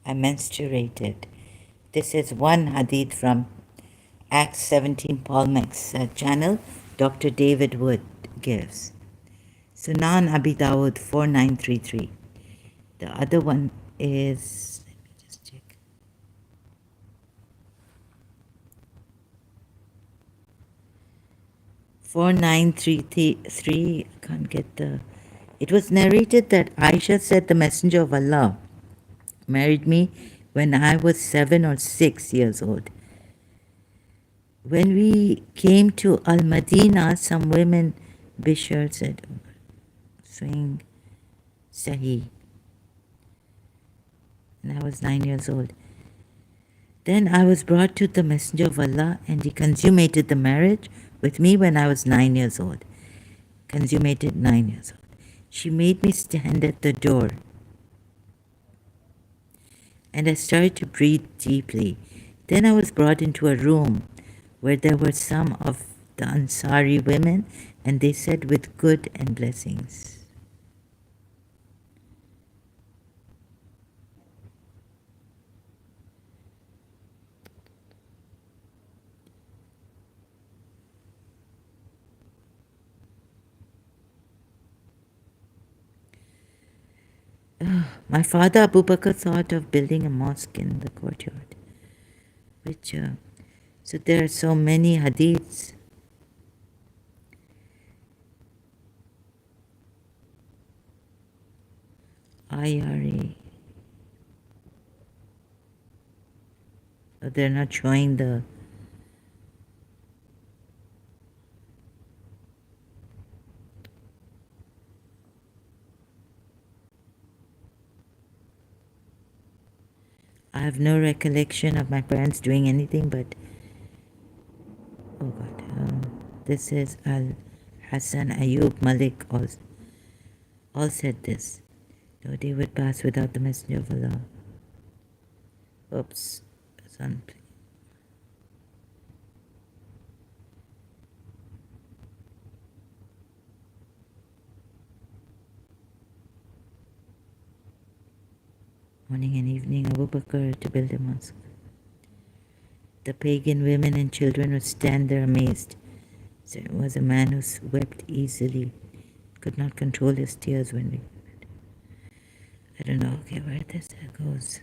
I menstruated. This is one hadith from Acts 17 Paul Mac's channel. Dr. David Wood gives. Sunan Abi Dawud 4933. The other one is, let me just check. (4933). I can't get the... It was narrated that Aisha said the Messenger of Allah married me when I was 7 or 6 years old. When we came to Al-Madinah, some women, Bishar said, swing Sahih. And I was 9 years old. Then I was brought to the Messenger of Allah, and he consummated the marriage with me when I was 9 years old. Consummated 9 years old. She made me stand at the door, and I started to breathe deeply. Then I was brought into a room where there were some of the Ansari women, and they said with good and blessings. My father Abu Bakr thought of building a mosque in the courtyard, which so there are so many hadiths. IRA. They're not showing the. I have no recollection of my parents doing anything, but oh God, this is Al Hassan Ayub Malik all said this. No day would pass without the Messenger of Allah. Oops, it's unplayed. Morning and evening, Abu Bakr to build a mosque. The pagan women and children would stand there amazed. So it was a man who wept easily, could not control his tears when we. I don't know, okay, where this goes.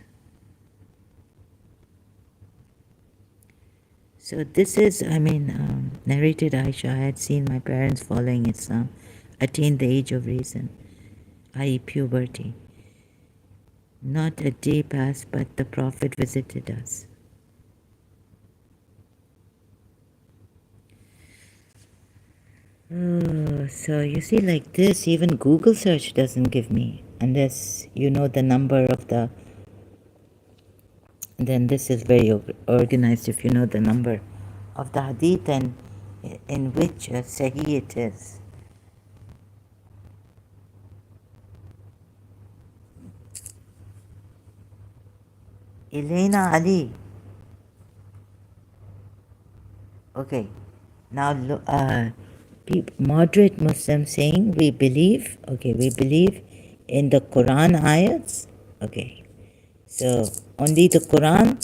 So this is, narrated Aisha, I had seen my parents following Islam, attain the age of reason, i.e. puberty. Not a day passed, but the Prophet visited us. Oh, so you see, like this, even Google search doesn't give me, unless you know the number of the. Then this is very organized if you know the number of the hadith and in which Sahih it is. Elena Ali. Okay, now moderate Muslims saying we believe in the Quran ayats. Okay, so only the Quran,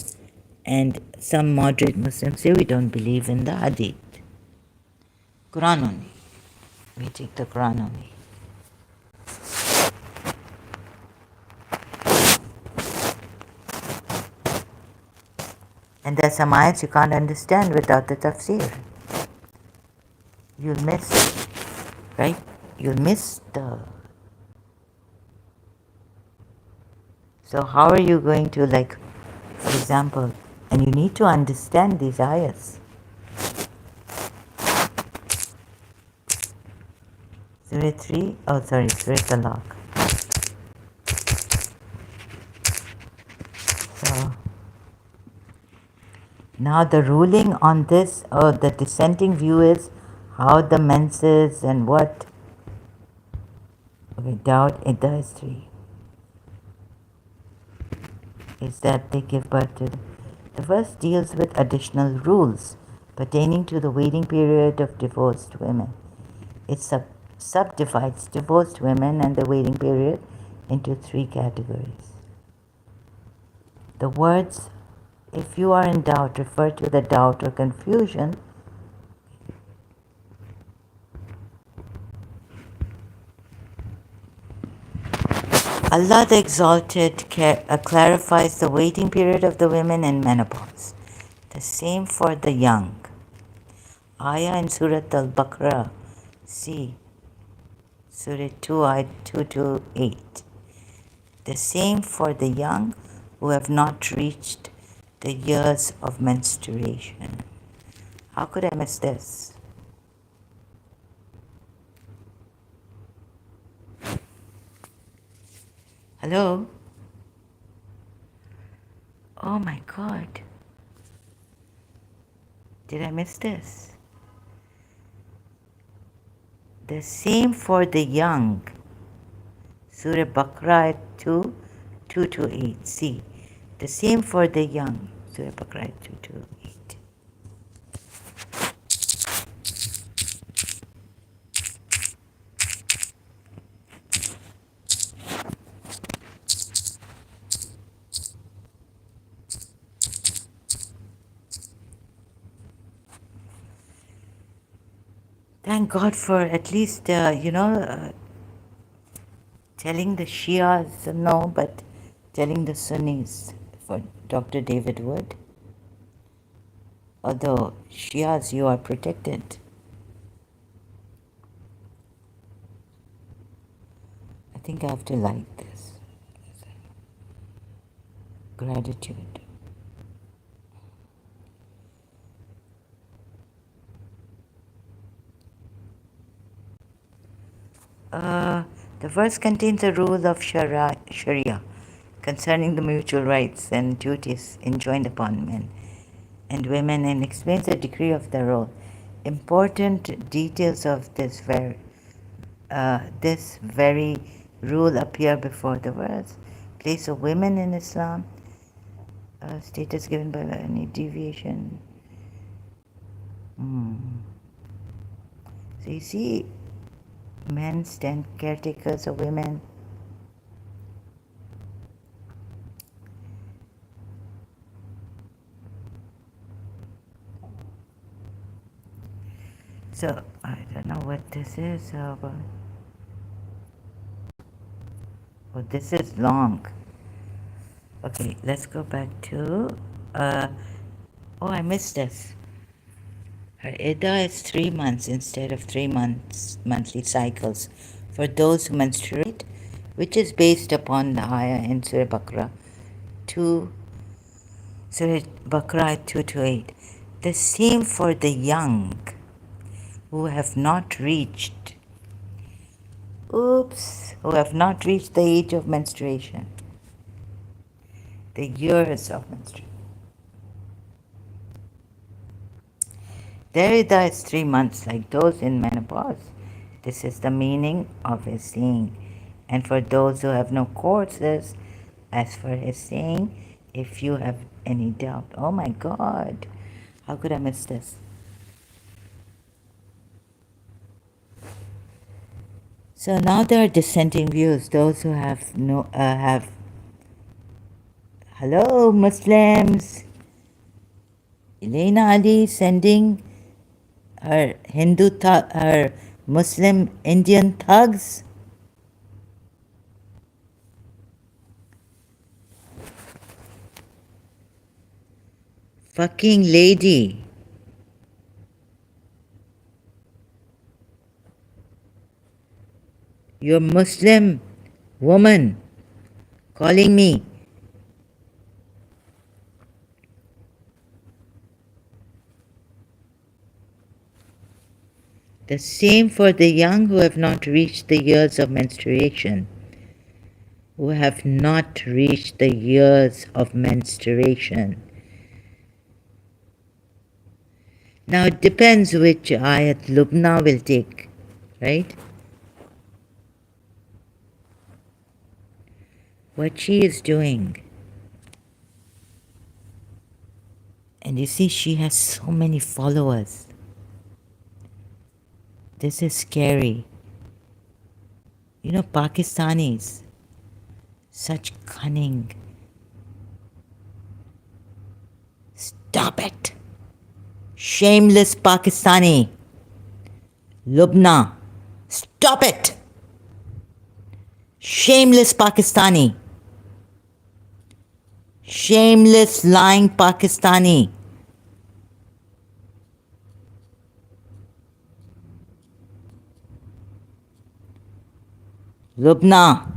and some moderate Muslims say we don't believe in the hadith. Quran only. We take the Quran only. And there's some ayats you can't understand without the tafsir. You'll miss, right? You'll miss the. So how are you going to, like, for example, and you need to understand these ayats. Surah 3, Surah Talaq. So now the ruling on this, the dissenting view is how the menses and what. Okay, doubt in the history is that they give birth to. The verse deals with additional rules pertaining to the waiting period of divorced women. It subdivides divorced women and the waiting period into 3 categories. The words, if you are in doubt, refer to the doubt or confusion Allah the Exalted clarifies the waiting period of the women in menopause. The same for the young. Ayah in Surah Al-Baqarah. See, Surah 2, Ayah 2 to 8. The same for the young who have not reached the years of menstruation. How could I miss this? Hello? Oh my God. Did I miss this? The same for the young. Surah Baqarah 2, 2 to 8. See, the same for the young. Surah Baqarah 2 to 8. Thank God for at least, telling the Shias no, but telling the Sunnis for Dr. David Wood. Although Shias, you are protected. I think I have to like this. Gratitude. The verse contains a rule of Sharia concerning the mutual rights and duties enjoined upon men and women and explains the degree of the role. Important details of this very rule appear before the verse. Place of women in Islam, status given by any deviation. So you see, men stand caretakers of women. So I don't know what this is, but oh, this is long. Okay, let's go back to. Oh, I missed this. Her Iddah is 3 months instead of 3 months monthly cycles for those who menstruate, which is based upon the ayah in Surah Baqarah 2, Surah Baqarah 2 to 8. The same for the young who have not reached, who have not reached the age of menstruation, the years of menstruation. Their Iddah is 3 months, like those in menopause. This is the meaning of his saying. And for those who have no courses, as for his saying, if you have any doubt. Oh my God, how could I miss this? So now there are dissenting views. Those who have hello Muslims. Elena Ali sending her her Muslim Indian thugs. Fucking lady. You're Muslim woman calling me. The same for the young who have not reached the years of menstruation. Who have not reached the years of menstruation. Now it depends which ayat Lubna will take, right? What she is doing. And you see, she has so many followers. This is scary. You know, Pakistanis, such cunning. Stop it. Shameless Pakistani. Lubna, stop it. Shameless Pakistani. Shameless lying Pakistani. Lubna,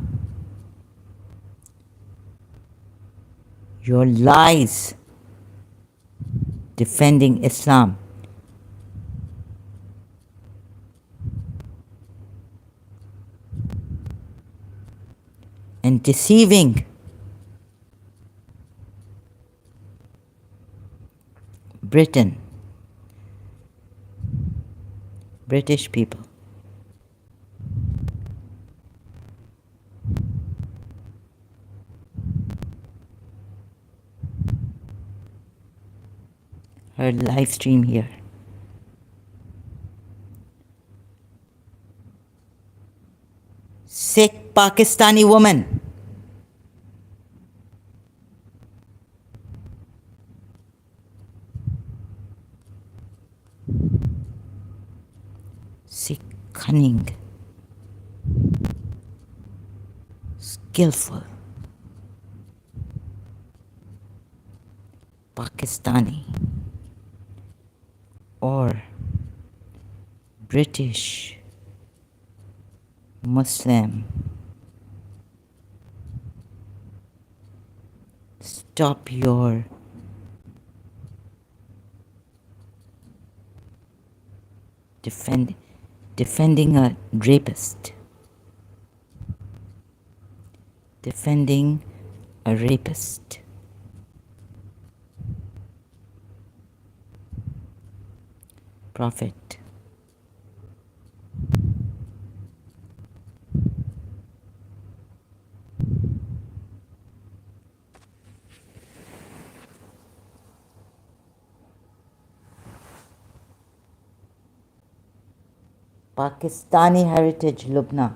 your lies defending Islam and deceiving Britain, British people. her live stream here. Sikh Pakistani woman. Sikh cunning, skillful, Pakistani or British Muslim. Stop your defending a rapist. Defending a rapist. Prophet. Pakistani heritage, Lubna.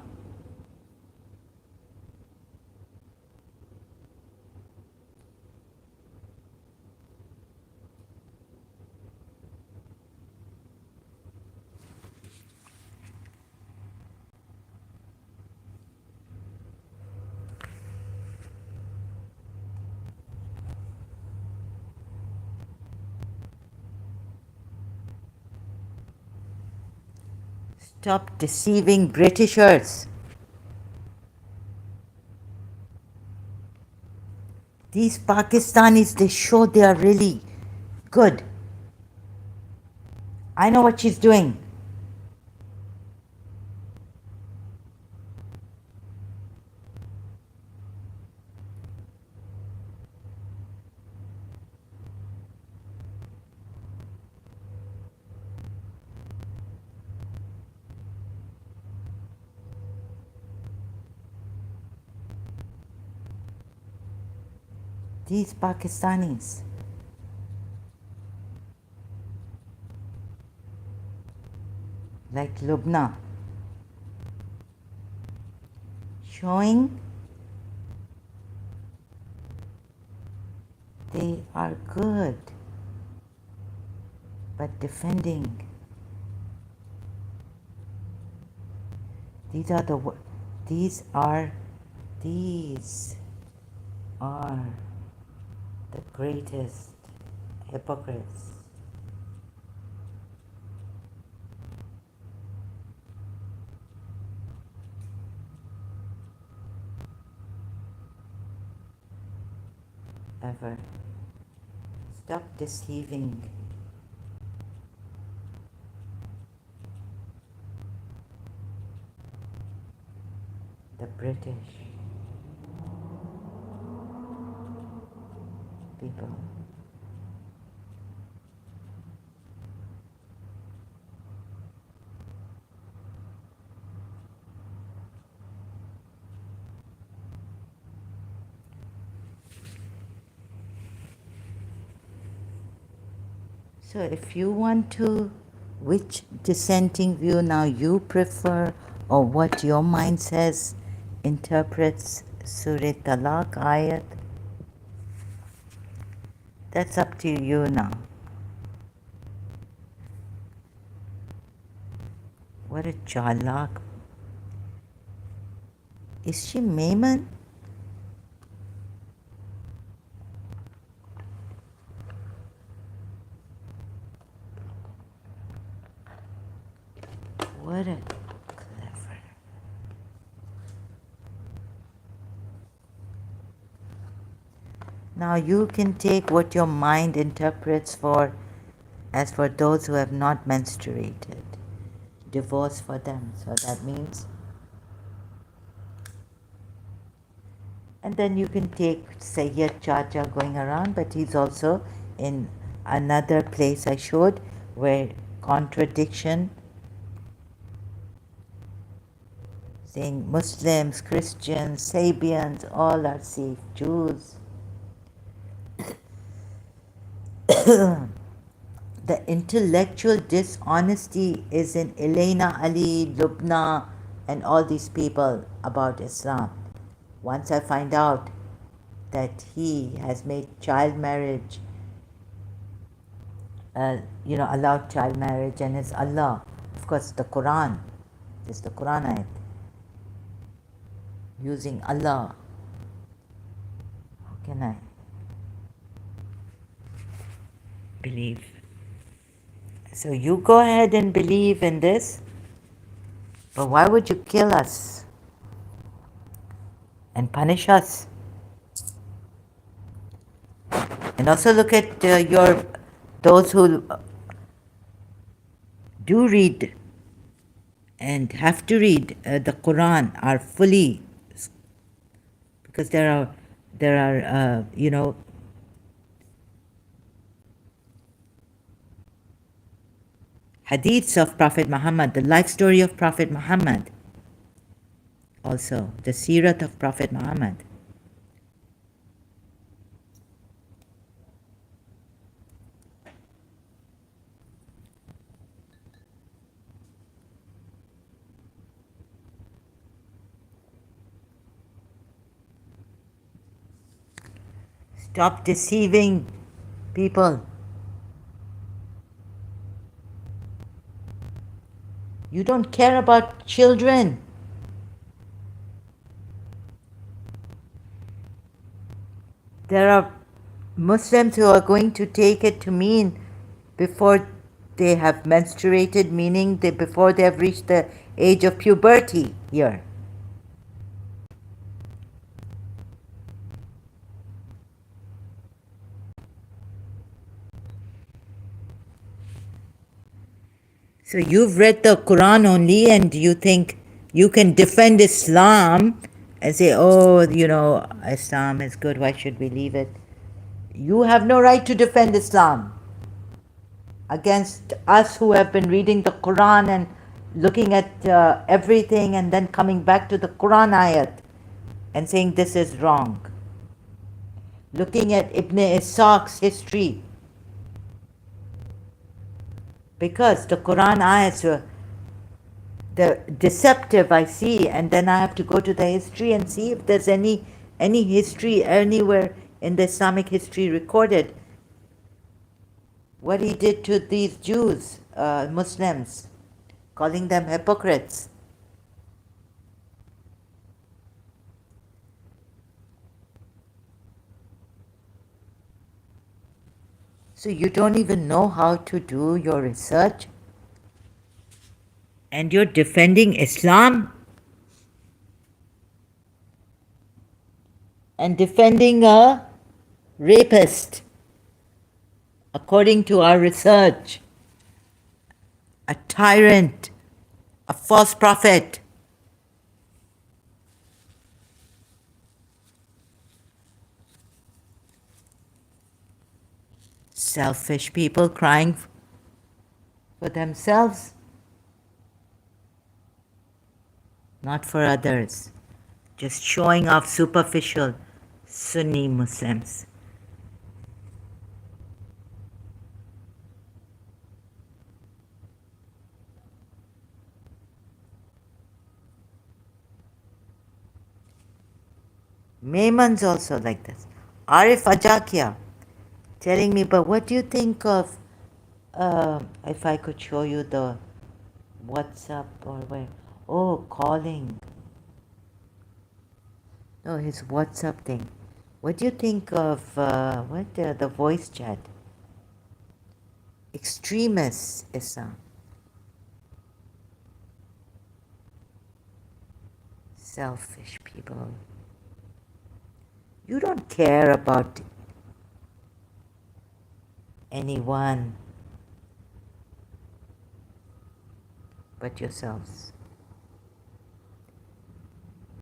Stop deceiving Britishers. These Pakistanis, they show they are really good. I know what she's doing. These Pakistanis. Like Lubna. Showing they are good, but defending. These are these are the greatest hypocrites. Ever. Stop deceiving. The British people. So if you want to, which dissenting view now you prefer, or what your mind says, interprets Surah Talaq ayat, that's up to you now. What a chalak. Is she Mayman? What a clever. Now you can take what your mind interprets for as for those who have not menstruated. Divorce for them. So that means. And then you can take Sayyid Chacha going around, but he's also in another place I showed where contradiction, saying Muslims, Christians, Sabians, all are safe, Jews. the intellectual dishonesty is in Elena Ali, Lubna, and all these people about Islam. Once I find out that he has made child marriage, allowed child marriage, and is Allah, of course, the Quran, this is the Quran ayat, using Allah. How can I believe? So you go ahead and believe in this, but why would you kill us and punish us? And also look at those who do read and have to read the Quran are fully, because there are hadiths of Prophet Muhammad, the life story of Prophet Muhammad, also the Sirat of Prophet Muhammad. Stop deceiving people. You don't care about children. There are Muslims who are going to take it to mean before they have menstruated, meaning before they have reached the age of puberty here. So you've read the Quran only and you think you can defend Islam and say, oh, Islam is good, why should we leave it? You have no right to defend Islam against us who have been reading the Quran and looking at everything and then coming back to the Quran ayat and saying this is wrong. Looking at Ibn Ishaq's history, because the Quran ayats were the deceptive I see, and then I have to go to the history and see if there's any history anywhere in the Islamic history recorded what he did to these Jews, Muslims, calling them hypocrites. So you don't even know how to do your research, and you're defending Islam and defending a rapist, according to our research, a tyrant, a false prophet. Selfish people crying for themselves, not for others, just showing off superficial Sunni Muslims. Mayman's also like this. Arif Ajakia telling me, but what do you think of, if I could show you the WhatsApp or where, calling. No, his WhatsApp thing. What do you think of, the voice chat? Extremist Islam. Selfish people. You don't care about anyone but yourselves.